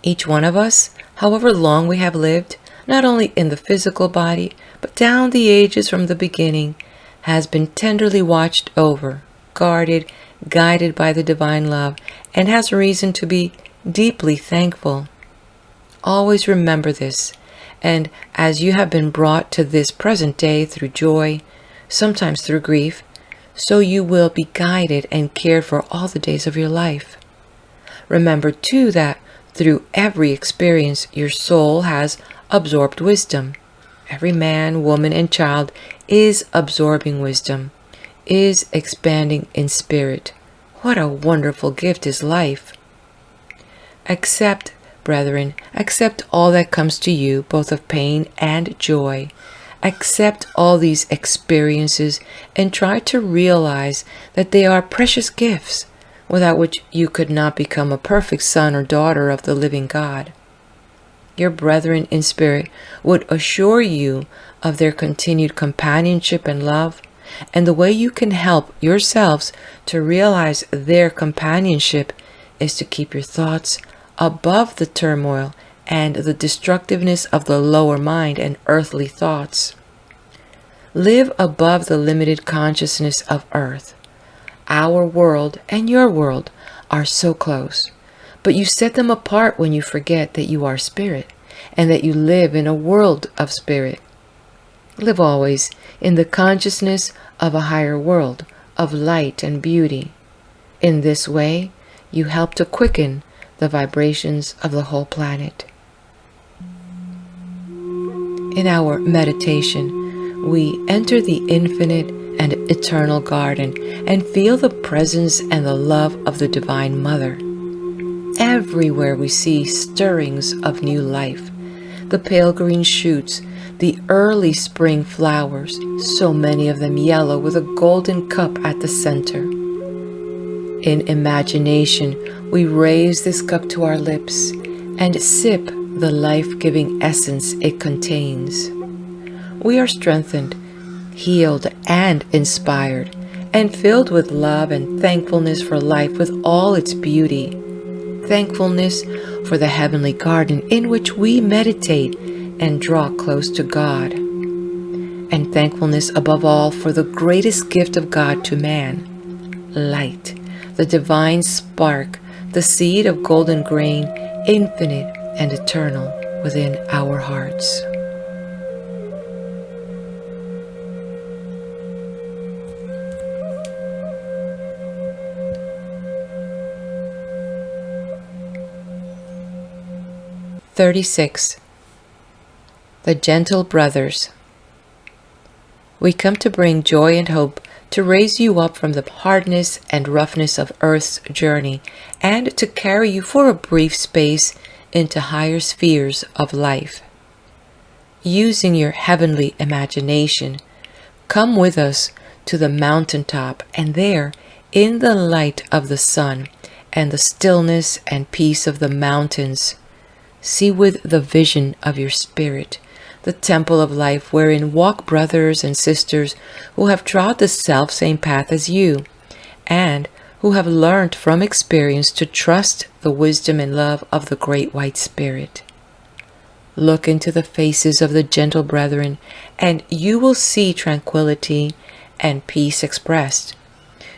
Each one of us, however long we have lived, not only in the physical body, but down the ages from the beginning, has been tenderly watched over, guarded, guided by the divine love, and has reason to be deeply thankful. Always remember this, and as you have been brought to this present day through joy, sometimes through grief, so you will be guided and cared for all the days of your life. Remember too that through every experience your soul has absorbed wisdom. Every man, woman, and child is absorbing wisdom, is expanding in spirit. What a wonderful gift is life. Accept, brethren, accept all that comes to you, both of pain and joy. Accept all these experiences and try to realize that they are precious gifts, without which you could not become a perfect son or daughter of the living God. Your brethren in spirit would assure you of their continued companionship and love, and the way you can help yourselves to realize their companionship is to keep your thoughts above the turmoil and the destructiveness of the lower mind and earthly thoughts. Live above the limited consciousness of earth. Our world and your world are so close, but you set them apart when you forget that you are spirit and that you live in a world of spirit. Live always in the consciousness of a higher world of light and beauty. In this way, you help to quicken the vibrations of the whole planet. In our meditation, we enter the infinite and eternal garden and feel the presence and the love of the Divine Mother. Everywhere we see stirrings of new life, the pale green shoots, the early spring flowers, so many of them yellow with a golden cup at the center. In imagination, we raise this cup to our lips and sip the life-giving essence it contains. We are strengthened, healed, and inspired, and filled with love and thankfulness for life with all its beauty. Thankfulness for the heavenly garden in which we meditate and draw close to God. And thankfulness above all for the greatest gift of God to man, light, the divine spark, the seed of golden grain, infinite and eternal within our hearts. The gentle brothers. We come to bring joy and hope, to raise you up from the hardness and roughness of earth's journey, and to carry you for a brief space into higher spheres of life. Using your heavenly imagination, come with us to the mountaintop, and there, in the light of the sun and the stillness and peace of the mountains, see with the vision of your spirit the temple of life wherein walk brothers and sisters who have trod the self-same path as you, and who have learned from experience to trust the wisdom and love of the great white spirit. Look into the faces of the gentle brethren, and you will see tranquility and peace expressed.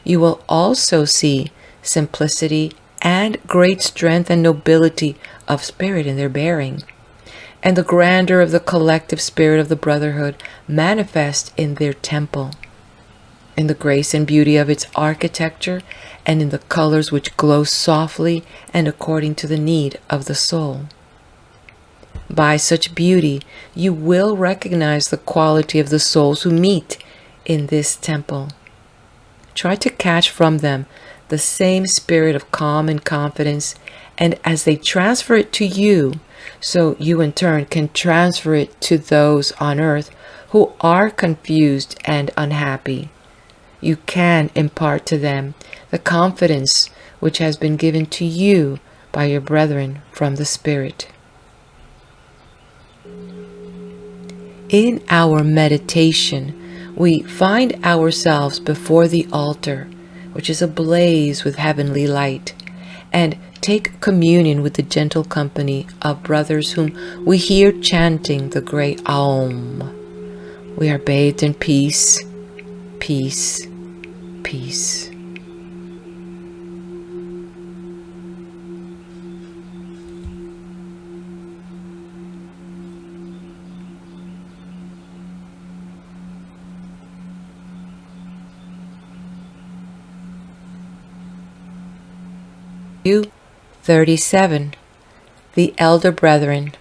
You will also see simplicity and great strength and nobility of spirit in their bearing, and the grandeur of the collective spirit of the brotherhood manifest in their temple, in the grace and beauty of its architecture, and in the colors which glow softly and according to the need of the soul. By such beauty, you will recognize the quality of the souls who meet in this temple. Try to catch from them the same spirit of calm and confidence, and as they transfer it to you, so you in turn can transfer it to those on earth who are confused and unhappy. You can impart to them the confidence which has been given to you by your brethren from the Spirit. In our meditation, we find ourselves before the altar, which is ablaze with heavenly light, and take communion with the gentle company of brothers whom we hear chanting the great Aum. We are bathed in peace, peace, peace. View 37. The Elder Brethren.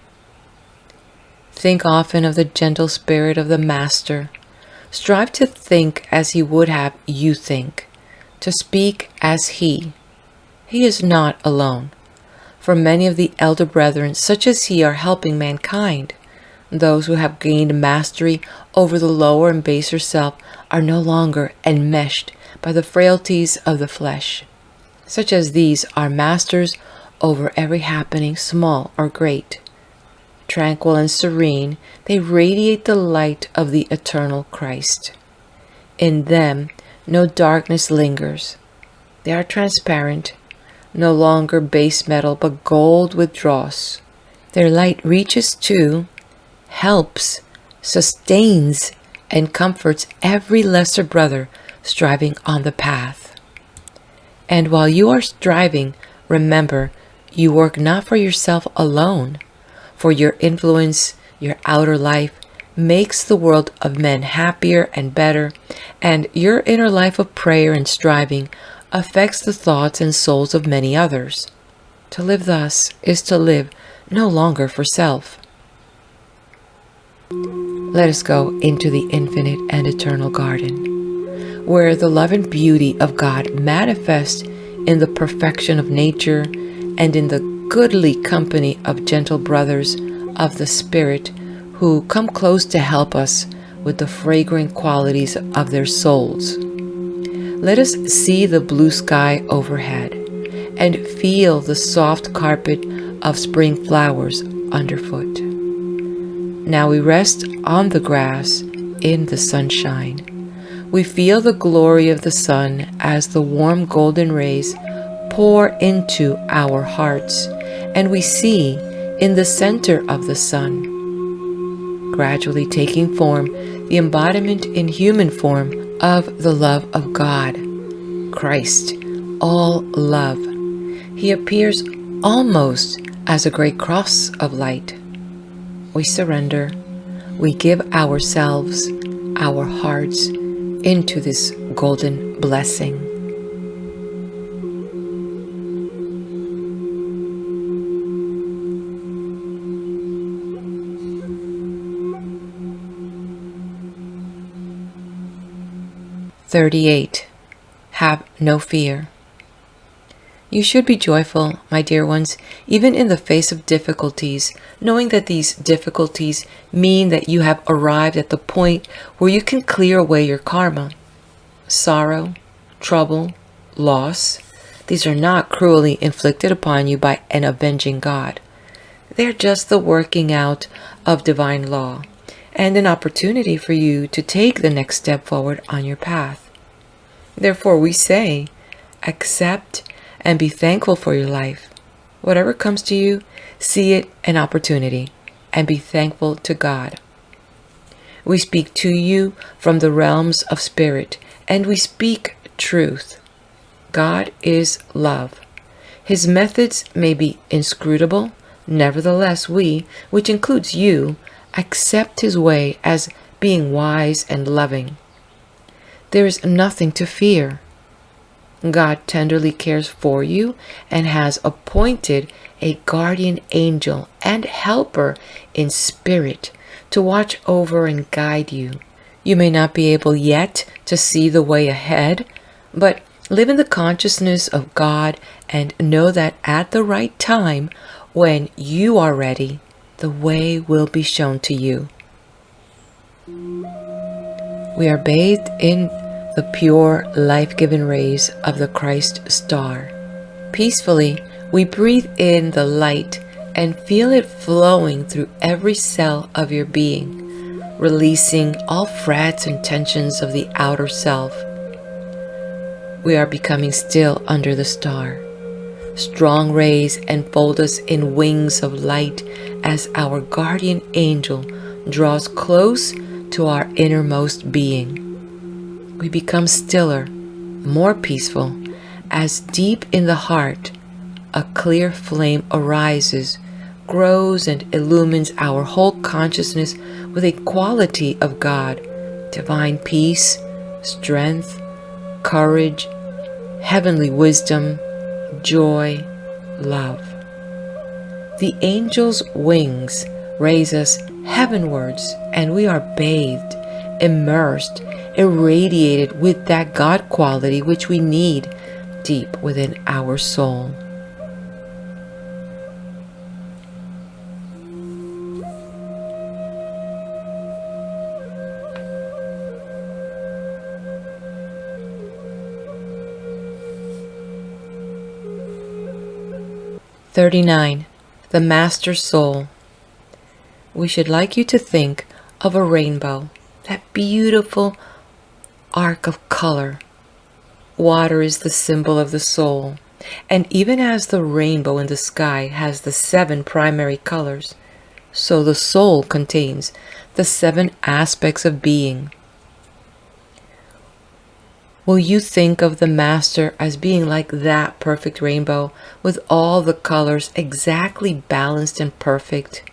Think often of the gentle spirit of the Master. Strive to think as he would have you think, to speak as he. He is not alone, for many of the Elder Brethren, such as he, are helping mankind. Those who have gained mastery over the lower and baser self are no longer enmeshed by the frailties of the flesh. Such as these are masters over every happening, small or great. Tranquil and serene, they radiate the light of the eternal Christ. In them, no darkness lingers. They are transparent, no longer base metal, but gold with dross. Their light reaches to, helps, sustains, and comforts every lesser brother striving on the path. And while you are striving, remember, you work not for yourself alone, for your influence, your outer life, makes the world of men happier and better, and your inner life of prayer and striving affects the thoughts and souls of many others. To live thus is to live no longer for self. Let us go into the infinite and eternal garden, where the love and beauty of God manifest in the perfection of nature and in the goodly company of gentle brothers of the Spirit who come close to help us with the fragrant qualities of their souls. Let us see the blue sky overhead and feel the soft carpet of spring flowers underfoot. Now we rest on the grass in the sunshine. We feel the glory of the sun as the warm golden rays pour into our hearts, and we see in the center of the sun, gradually taking form, the embodiment in human form of the love of God, Christ, all love. He appears almost as a great cross of light. We surrender. We give ourselves, our hearts, into this golden blessing. "38. Have no fear." You should be joyful, my dear ones, even in the face of difficulties, knowing that these difficulties mean that you have arrived at the point where you can clear away your karma. Sorrow, trouble, loss, these are not cruelly inflicted upon you by an avenging God. They're just the working out of divine law and an opportunity for you to take the next step forward on your path. Therefore we say, accept and be thankful for your life. Whatever comes to you, see it an opportunity and be thankful to God. We speak to you from the realms of spirit, and we speak truth. God is love. His methods may be inscrutable, nevertheless we, which includes you, accept his way as being wise and loving. There is nothing to fear. God tenderly cares for you and has appointed a guardian angel and helper in spirit to watch over and guide you. You may not be able yet to see the way ahead, but live in the consciousness of God and know that at the right time, when you are ready, the way will be shown to you. We are bathed in the pure, life-giving rays of the Christ star. Peacefully, we breathe in the light and feel it flowing through every cell of your being, releasing all frets and tensions of the outer self. We are becoming still under the star. Strong rays enfold us in wings of light as our guardian angel draws close to our innermost being. We become stiller, more peaceful, as deep in the heart a clear flame arises, grows, and illumines our whole consciousness with a quality of God, divine peace, strength, courage, heavenly wisdom, joy, love. The angel's wings raise us heavenwards, and we are bathed, immersed, irradiated with that God quality which we need deep within our soul. "39. The Master Soul. We should like you to think of a rainbow, that beautiful arc of color. Water is the symbol of the soul, and even as the rainbow in the sky has the 7 primary colors, so the soul contains the 7 aspects of being. Will you think of the Master as being like that perfect rainbow with all the colors exactly balanced and perfect?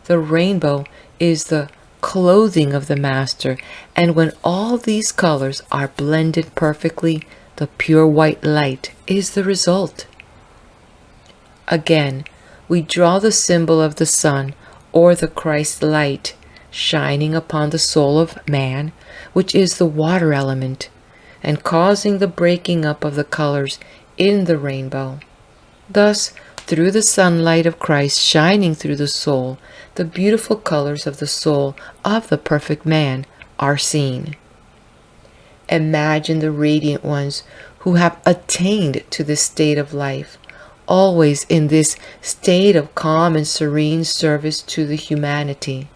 The rainbow is the clothing of the Master, and when all these colors are blended perfectly, the pure white light is the result. Again, we draw the symbol of the sun or the Christ light shining upon the soul of man, which is the water element, and causing the breaking up of the colors in the rainbow. Thus, through the sunlight of Christ shining through the soul, the beautiful colors of the soul of the perfect man are seen. Imagine the radiant ones who have attained to this state of life, always in this state of calm and serene service to the humanity.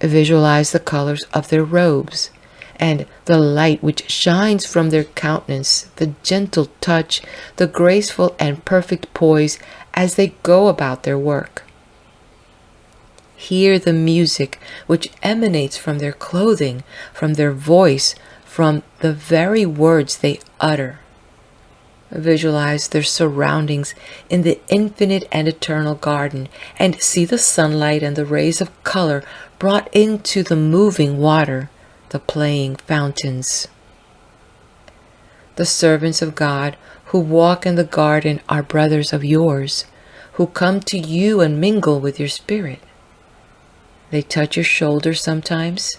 Visualize the colors of their robes, and the light which shines from their countenance, the gentle touch, the graceful and perfect poise as they go about their work. Hear the music which emanates from their clothing, from their voice, from the very words they utter. Visualize their surroundings in the infinite and eternal garden, and see the sunlight and the rays of color brought into the moving water, the playing fountains. The servants of God who walk in the garden are brothers of yours, who come to you and mingle with your spirit. They touch your shoulder sometimes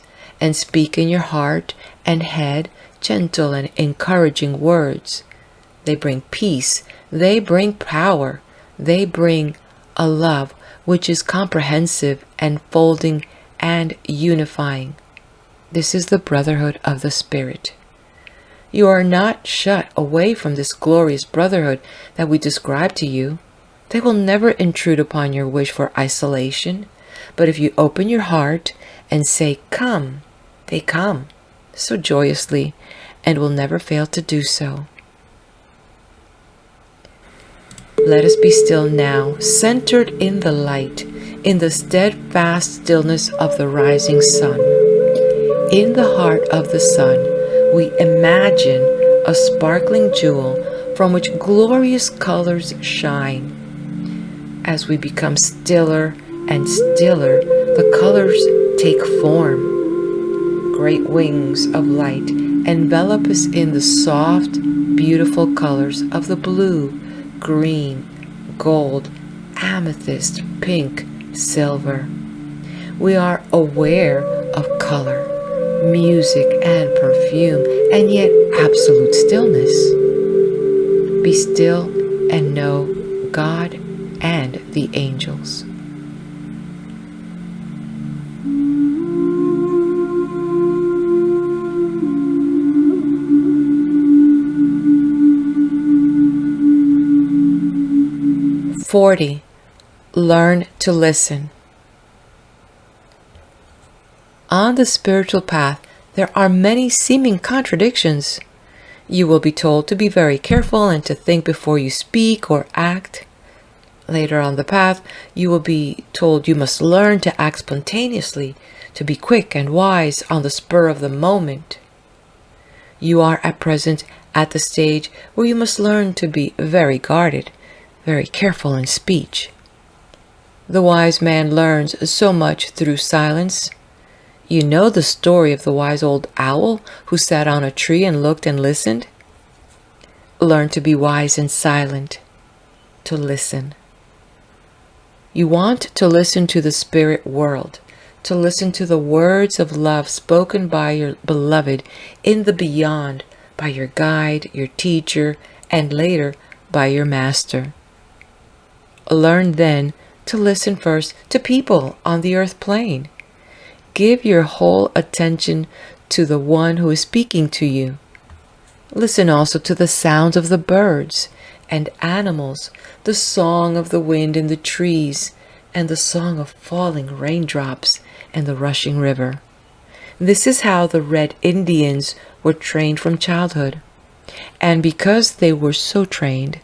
and speak in your heart and head gentle and encouraging words. They bring peace, they bring power, they bring a love which is comprehensive, enfolding, and unifying. This is the brotherhood of the Spirit. You are not shut away from this glorious brotherhood that we describe to you. They will never intrude upon your wish for isolation, but if you open your heart and say, "Come," they come so joyously and will never fail to do so. Let us be still now, centered in the light, in the steadfast stillness of the rising sun. In the heart of the sun, we imagine a sparkling jewel from which glorious colors shine. As we become stiller and stiller, the colors take form. Great wings of light envelop us in the soft, beautiful colors of the blue, green, gold, amethyst, pink, silver. We are aware of color, music, and perfume, and yet absolute stillness. Be still and know God and the angels. Learn to listen. On the spiritual path, there are many seeming contradictions. You will be told to be very careful and to think before you speak or act. Later on the path, you will be told you must learn to act spontaneously, to be quick and wise on the spur of the moment. You are at present at the stage where you must learn to be very guarded, very careful in speech. The wise man learns so much through silence. You know the story of the wise old owl who sat on a tree and looked and listened? Learn to be wise and silent, to listen. You want to listen to the spirit world, to listen to the words of love spoken by your beloved in the beyond, by your guide, your teacher, and later by your master. Learn then to listen first to people on the earth plane. Give your whole attention to the one who is speaking to you. Listen also to the sounds of the birds and animals, the song of the wind in the trees, and the song of falling raindrops and the rushing river. This is how the Red Indians were trained from childhood. And because they were so trained,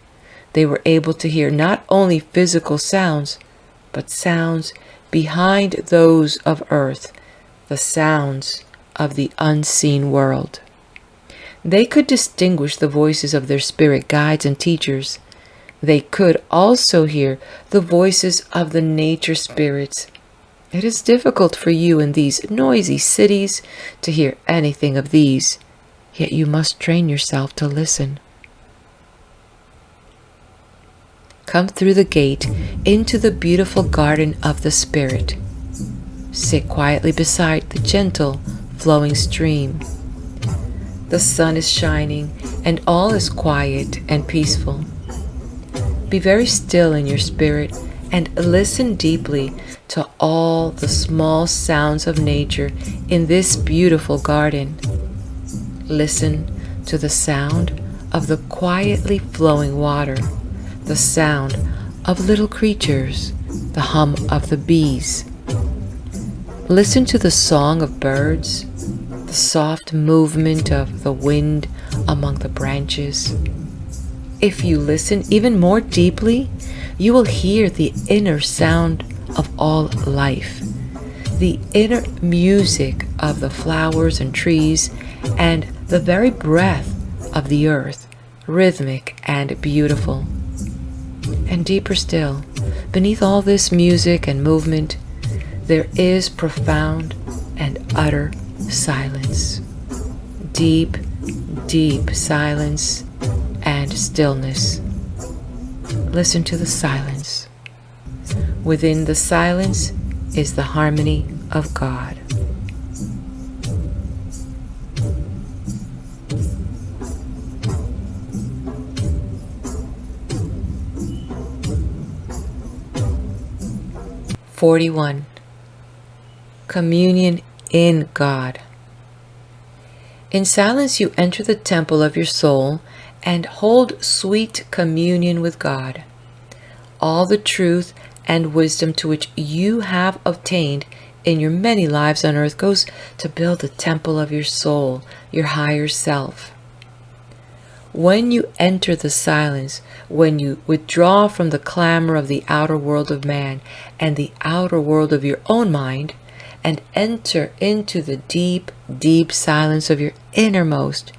they were able to hear not only physical sounds, but sounds behind those of earth, the sounds of the unseen world. They could distinguish the voices of their spirit guides and teachers. They could also hear the voices of the nature spirits. It is difficult for you in these noisy cities to hear anything of these, yet you must train yourself to listen. Come through the gate into the beautiful garden of the Spirit. Sit quietly beside the gentle, flowing stream. The sun is shining and all is quiet and peaceful. Be very still in your spirit and listen deeply to all the small sounds of nature in this beautiful garden. Listen to the sound of the quietly flowing water, the sound of little creatures, the hum of the bees. Listen to the song of birds, the soft movement of the wind among the branches. If you listen even more deeply, you will hear the inner sound of all life, the inner music of the flowers and trees, and the very breath of the earth, rhythmic and beautiful. And deeper still, beneath all this music and movement, there is profound and utter silence. Deep, deep silence and stillness. Listen to the silence. Within the silence is the harmony of God. (41) Communion in God. In silence you enter the temple of your soul and hold sweet communion with God. All the truth and wisdom to which you have obtained in your many lives on earth goes to build the temple of your soul, your higher self. When you enter the silence, when you withdraw from the clamor of the outer world of man and the outer world of your own mind, and enter into the deep, deep silence of your innermost,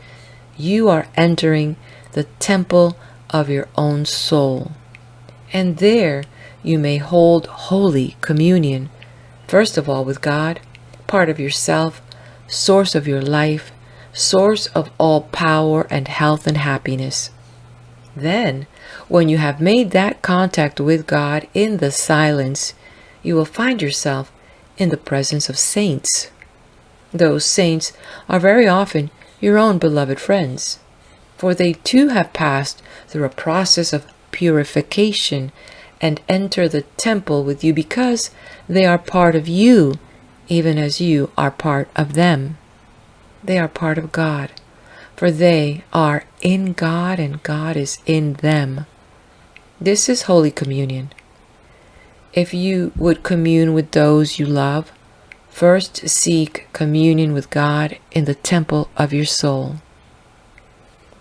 you are entering the temple of your own soul. And there you may hold holy communion, first of all with God, part of yourself, source of your life, source of all power and health and happiness. Then, when you have made that contact with God in the silence, you will find yourself in the presence of saints. Those saints are very often your own beloved friends, for they too have passed through a process of purification and enter the temple with you because they are part of you, even as you are part of them. They are part of God, for they are in God and God is in them. This is Holy Communion. If you would commune with those you love, first seek communion with God in the temple of your soul.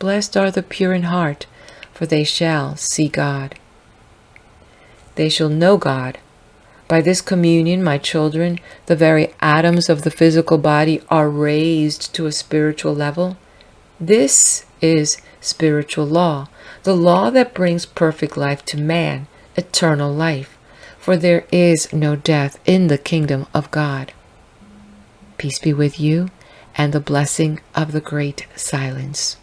Blessed are the pure in heart, for they shall see God. They shall know God. By this communion, my children, the very atoms of the physical body are raised to a spiritual level. This is spiritual law, the law that brings perfect life to man, eternal life, for there is no death in the kingdom of God. Peace be with you, and the blessing of the great silence.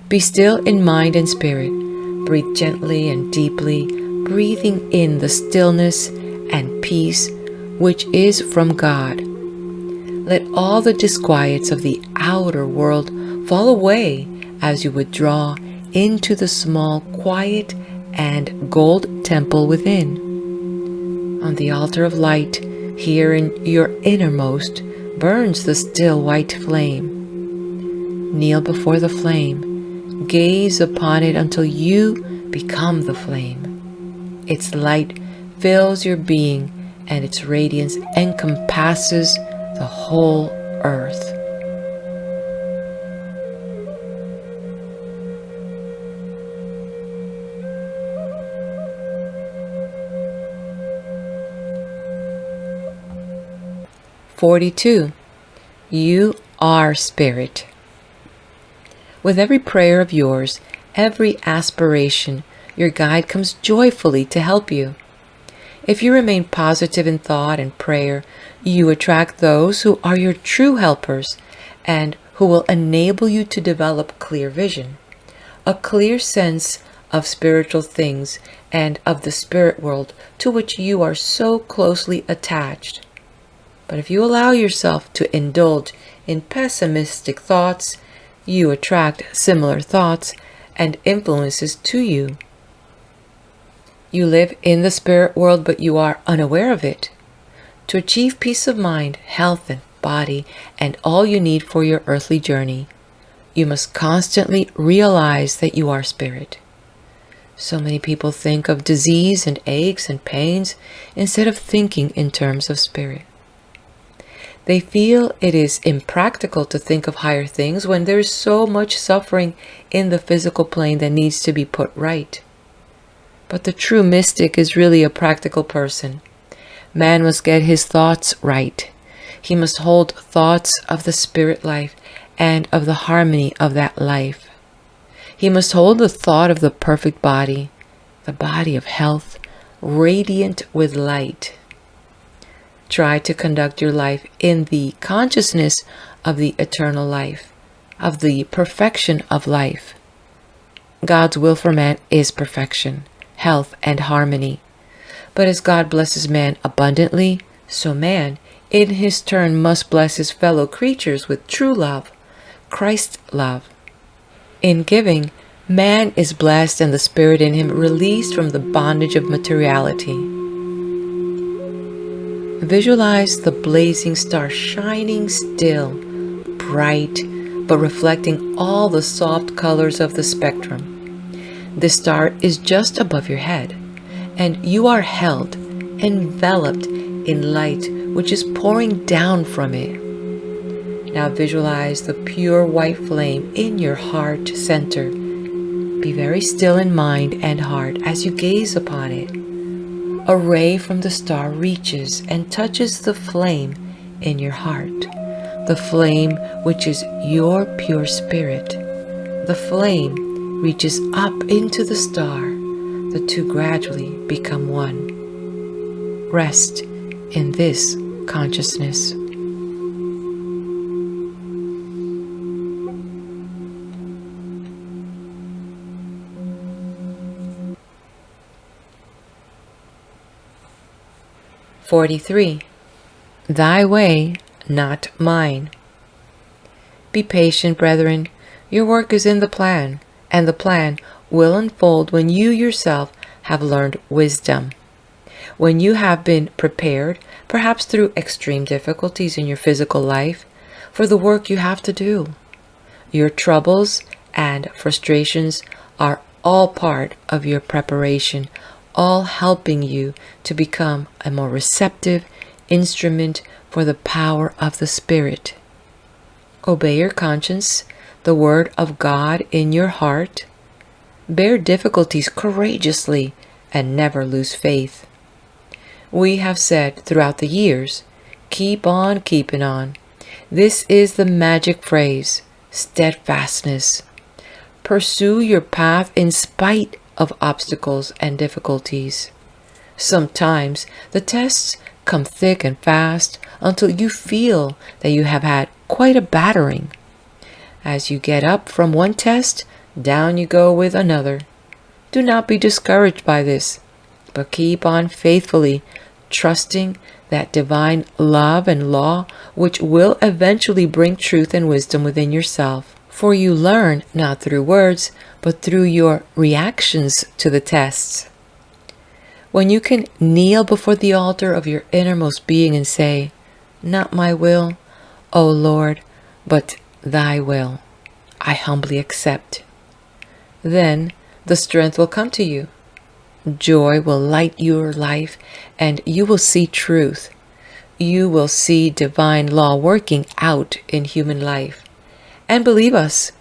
Be still in mind and spirit. Breathe gently and deeply, breathing in the stillness and peace which is from God. Let all the disquiets of the outer world fall away as you withdraw into the small, quiet, and gold temple within. On the altar of light, here in your innermost, burns the still white flame. Kneel before the flame. Gaze upon it until you become the flame. Its light fills your being, and its radiance encompasses the whole earth. "42. You are spirit. With every prayer of yours, every aspiration, your guide comes joyfully to help you. If you remain positive in thought and prayer, you attract those who are your true helpers and who will enable you to develop clear vision, a clear sense of spiritual things and of the spirit world to which you are so closely attached. But if you allow yourself to indulge in pessimistic thoughts, you attract similar thoughts and influences to you. You live in the spirit world, but you are unaware of it. To achieve peace of mind, health, and body, and all you need for your earthly journey, you must constantly realize that you are spirit. So many people think of disease and aches and pains instead of thinking in terms of spirit. They feel it is impractical to think of higher things when there is so much suffering in the physical plane that needs to be put right. But the true mystic is really a practical person. Man must get his thoughts right. He must hold thoughts of the spirit life and of the harmony of that life. He must hold the thought of the perfect body, the body of health, radiant with light. Try to conduct your life in the consciousness of the eternal life, of the perfection of life. God's will for man is perfection, health, and harmony. But as God blesses man abundantly, so man, in his turn, must bless his fellow creatures with true love, Christ's love. In giving, man is blessed and the spirit in him released from the bondage of materiality. Visualize the blazing star shining still, bright, but reflecting all the soft colors of the spectrum. The star is just above your head, and you are held, enveloped in light which is pouring down from it. Now visualize the pure white flame in your heart center. Be very still in mind and heart as you gaze upon it. A ray from the star reaches and touches the flame in your heart, the flame which is your pure spirit. The flame reaches up into the star. The two gradually become one. Rest in this consciousness. "43. Thy way, not mine. Be patient, brethren. Your work is in the plan, and the plan will unfold when you yourself have learned wisdom. When you have been prepared, perhaps through extreme difficulties in your physical life, for the work you have to do. Your troubles and frustrations are all part of your preparation, all helping you to become a more receptive instrument for the power of the Spirit. Obey your conscience, the word of God in your heart. Bear difficulties courageously and never lose faith. We have said throughout the years, keep on keeping on. This is the magic phrase, steadfastness. Pursue your path in spite of obstacles and difficulties. Sometimes the tests come thick and fast until you feel that you have had quite a battering. As you get up from one test, down you go with another. Do not be discouraged by this, but keep on faithfully trusting that divine love and law which will eventually bring truth and wisdom within yourself. For you learn not through words, but through your reactions to the tests. When you can kneel before the altar of your innermost being and say, "Not my will, O Lord, but thy will, I humbly accept," then the strength will come to you. Joy will light your life, and you will see truth. You will see divine law working out in human life. And believe us,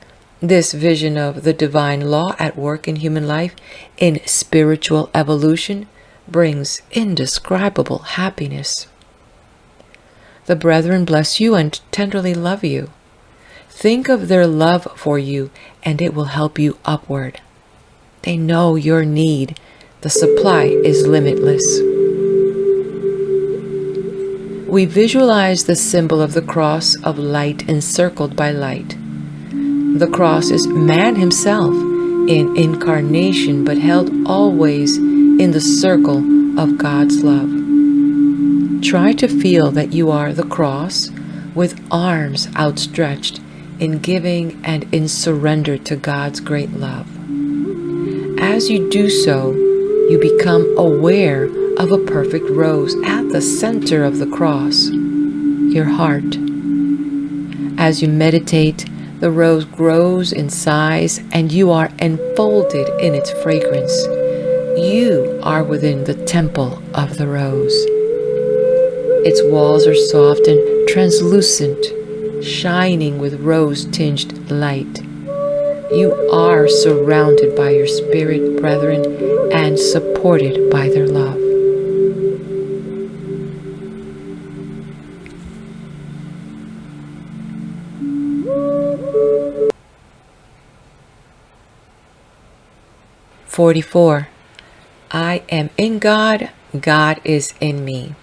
this vision of the divine law at work in human life, in spiritual evolution, brings indescribable happiness. The brethren bless you and tenderly love you. Think of their love for you, and it will help you upward. They know your need. The supply is limitless. We visualize the symbol of the cross of light encircled by light. The cross is man himself in incarnation, but held always in the circle of God's love. Try to feel that you are the cross with arms outstretched in giving and in surrender to God's great love. As you do so, you become aware of a perfect rose at the center of the cross, your heart. As you meditate, the rose grows in size and you are enfolded in its fragrance. You are within the temple of the rose. Its walls are soft and translucent, shining with rose-tinged light. You are surrounded by your spirit brethren and supported by their love. "44. I am in God, God is in me."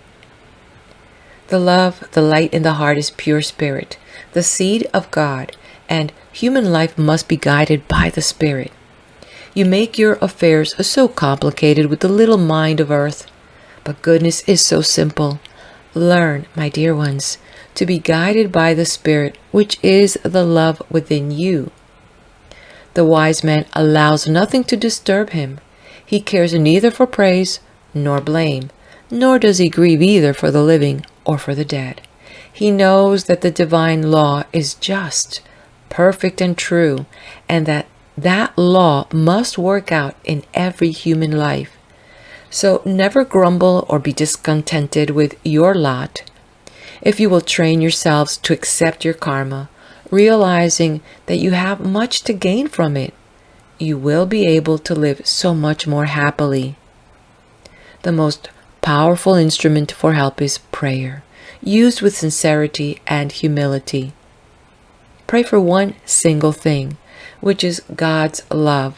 The love, the light in the heart is pure spirit, the seed of God, and human life must be guided by the Spirit. You make your affairs so complicated with the little mind of earth, but goodness is so simple. Learn, my dear ones, to be guided by the Spirit, which is the love within you. The wise man allows nothing to disturb him. He cares neither for praise nor blame, nor does he grieve either for the living or for the dead. He knows that the divine law is just, perfect and true, and that law must work out in every human life. So never grumble or be discontented with your lot. If you will train yourselves to accept your karma, realizing that you have much to gain from it, you will be able to live so much more happily. The most powerful instrument for help is prayer, used with sincerity and humility. Pray for one single thing, which is God's love.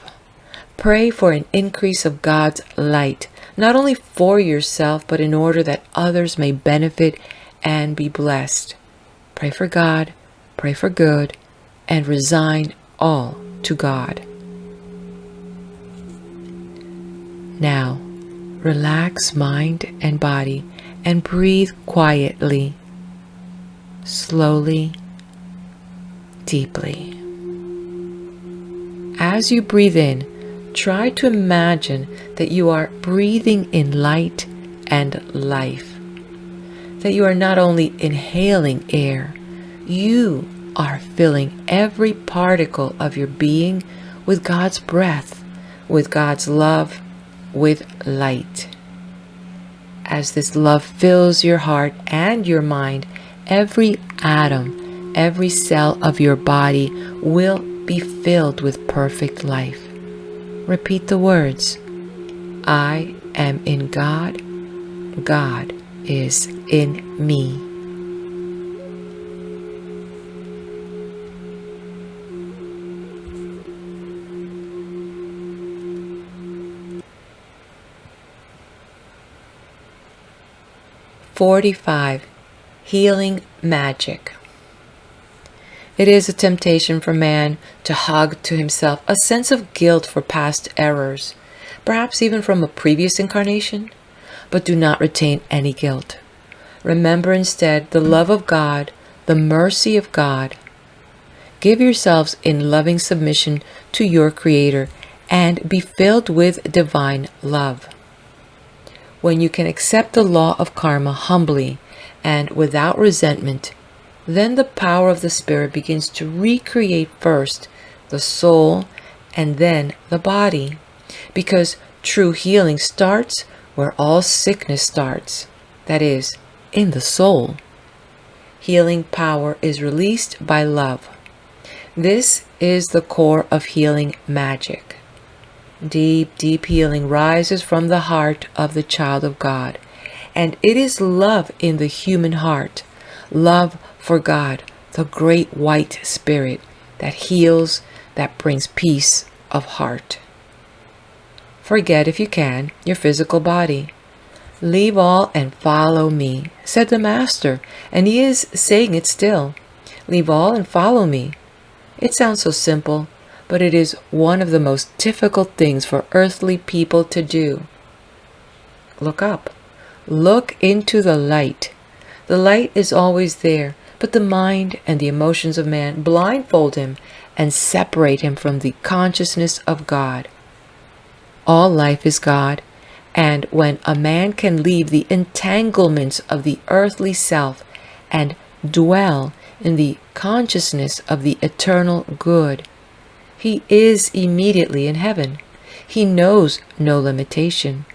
Pray for an increase of God's light, not only for yourself, but in order that others may benefit and be blessed. Pray for God, pray for good, and resign all to God. Now, relax mind and body and breathe quietly, slowly, deeply. As you breathe in, try to imagine that you are breathing in light and life. That you are not only inhaling air, you are filling every particle of your being with God's breath, with God's love, with light. As this love fills your heart and your mind, every atom, every cell of your body will be filled with perfect life. Repeat the words. I am in God. God is in me. "45. Healing magic. It is a temptation for man to hug to himself a sense of guilt for past errors, perhaps even from a previous incarnation, but do not retain any guilt. Remember instead the love of God, the mercy of God. Give yourselves in loving submission to your Creator and be filled with divine love. When you can accept the law of karma humbly and without resentment, then the power of the Spirit begins to recreate first the soul and then the body, because true healing starts where all sickness starts, that is, in the soul. Healing power is released by love. This is the core of healing magic. Deep, deep healing rises from the heart of the child of God, and it is love in the human heart, love for God, the great white spirit that heals, that brings peace of heart. Forget, if you can, your physical body. Leave all and follow me, said the Master, and he is saying it still. Leave all and follow me. It sounds so simple, but it is one of the most difficult things for earthly people to do. Look up. Look into the light. The light is always there, but the mind and the emotions of man blindfold him and separate him from the consciousness of God. All life is God, and when a man can leave the entanglements of the earthly self and dwell in the consciousness of the eternal good, he is immediately in heaven. He knows no limitation.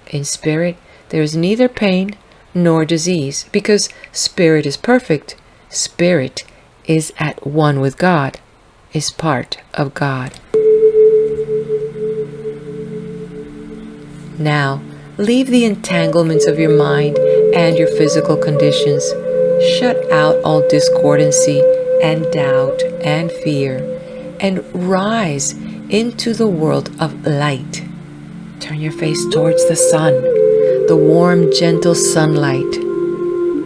In spirit, there is neither pain nor disease, because spirit is perfect. Spirit is at one with God, is part of God. Now, leave the entanglements of your mind and your physical conditions. Shut out all discordancy and doubt and fear, and rise into the world of light. Turn your face towards the sun, the warm, gentle sunlight.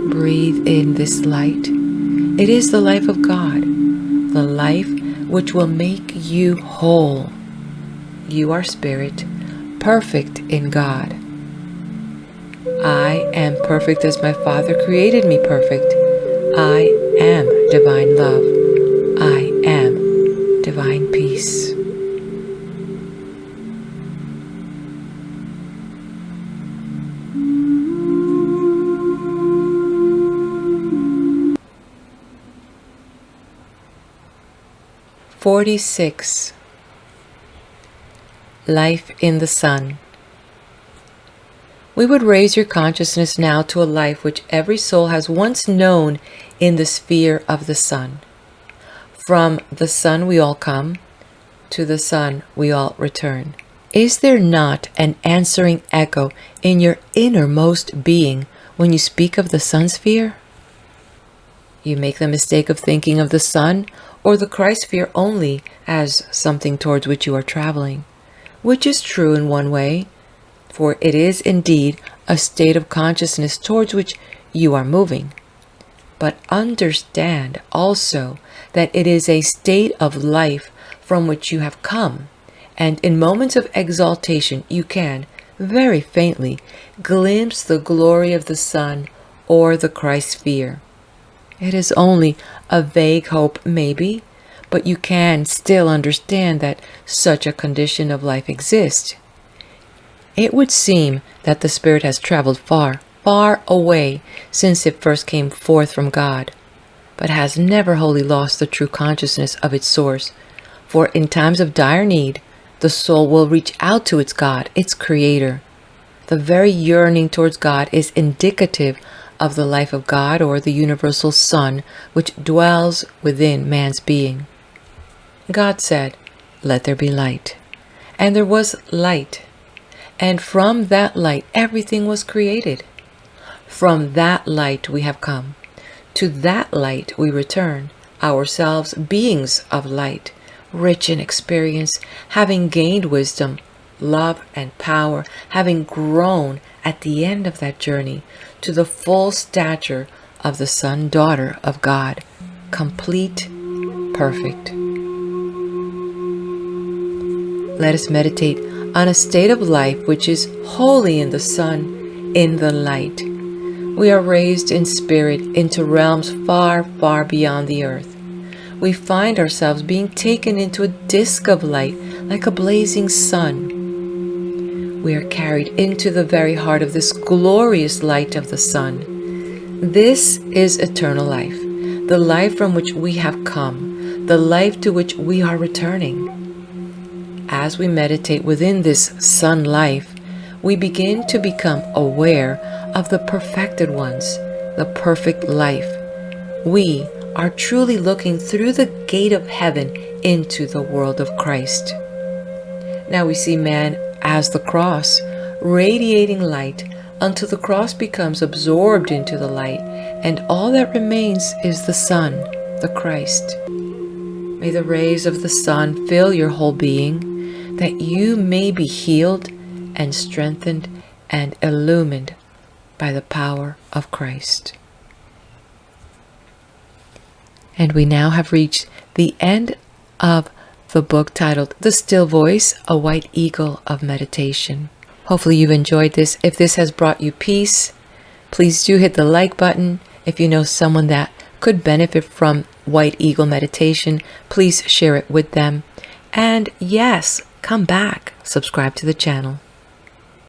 Breathe in this light. It is the life of God, the life which will make you whole. You are spirit, perfect in God. I am perfect as my Father created me perfect. I am divine love. I am divine peace. "46. Life in the sun. We would raise your consciousness now to a life which every soul has once known in the sphere of the sun. From the sun we all come, to the sun we all return. Is there not an answering echo in your innermost being when you speak of the sun sphere? You make the mistake of thinking of the sun or the Christ sphere only as something towards which you are traveling, which is true in one way, for it is indeed a state of consciousness towards which you are moving. But understand also that it is a state of life from which you have come, and in moments of exaltation you can, very faintly, glimpse the glory of the sun or the Christ sphere. It is only a vague hope, maybe, but you can still understand that such a condition of life exists. It would seem that the spirit has traveled far, far away since it first came forth from God, but has never wholly lost the true consciousness of its source, for in times of dire need, the soul will reach out to its God, its Creator. The very yearning towards God is indicative of the life of God, or the universal sun which dwells within man's being. God said, "Let there be light." And there was light. And from that light, everything was created. From that light we have come. To that light we return, ourselves beings of light, rich in experience, having gained wisdom, love, and power, having grown at the end of that journey to the full stature of the Son, daughter of God, complete, perfect. Let us meditate on a state of life which is wholly in the Sun, in the light. We are raised in spirit into realms far, far beyond the earth. We find ourselves being taken into a disk of light like a blazing sun. We are carried into the very heart of this glorious light of the sun. This is eternal life, the life from which we have come, the life to which we are returning. As we meditate within this sun life, we begin to become aware of the perfected ones, the perfect life. We are truly looking through the gate of heaven into the world of Christ. Now we see man as the cross, radiating light until the cross becomes absorbed into the light, and all that remains is the sun, the Christ. May the rays of the sun fill your whole being, that you may be healed and strengthened and illumined by the power of Christ. And we now have reached the end of the book titled The Still Voice, a White Eagle of Meditation. Hopefully you've enjoyed this. If this has brought you peace, please do hit the like button. If you know someone that could benefit from White Eagle meditation, please share it with them. And yes, come back, subscribe to the channel.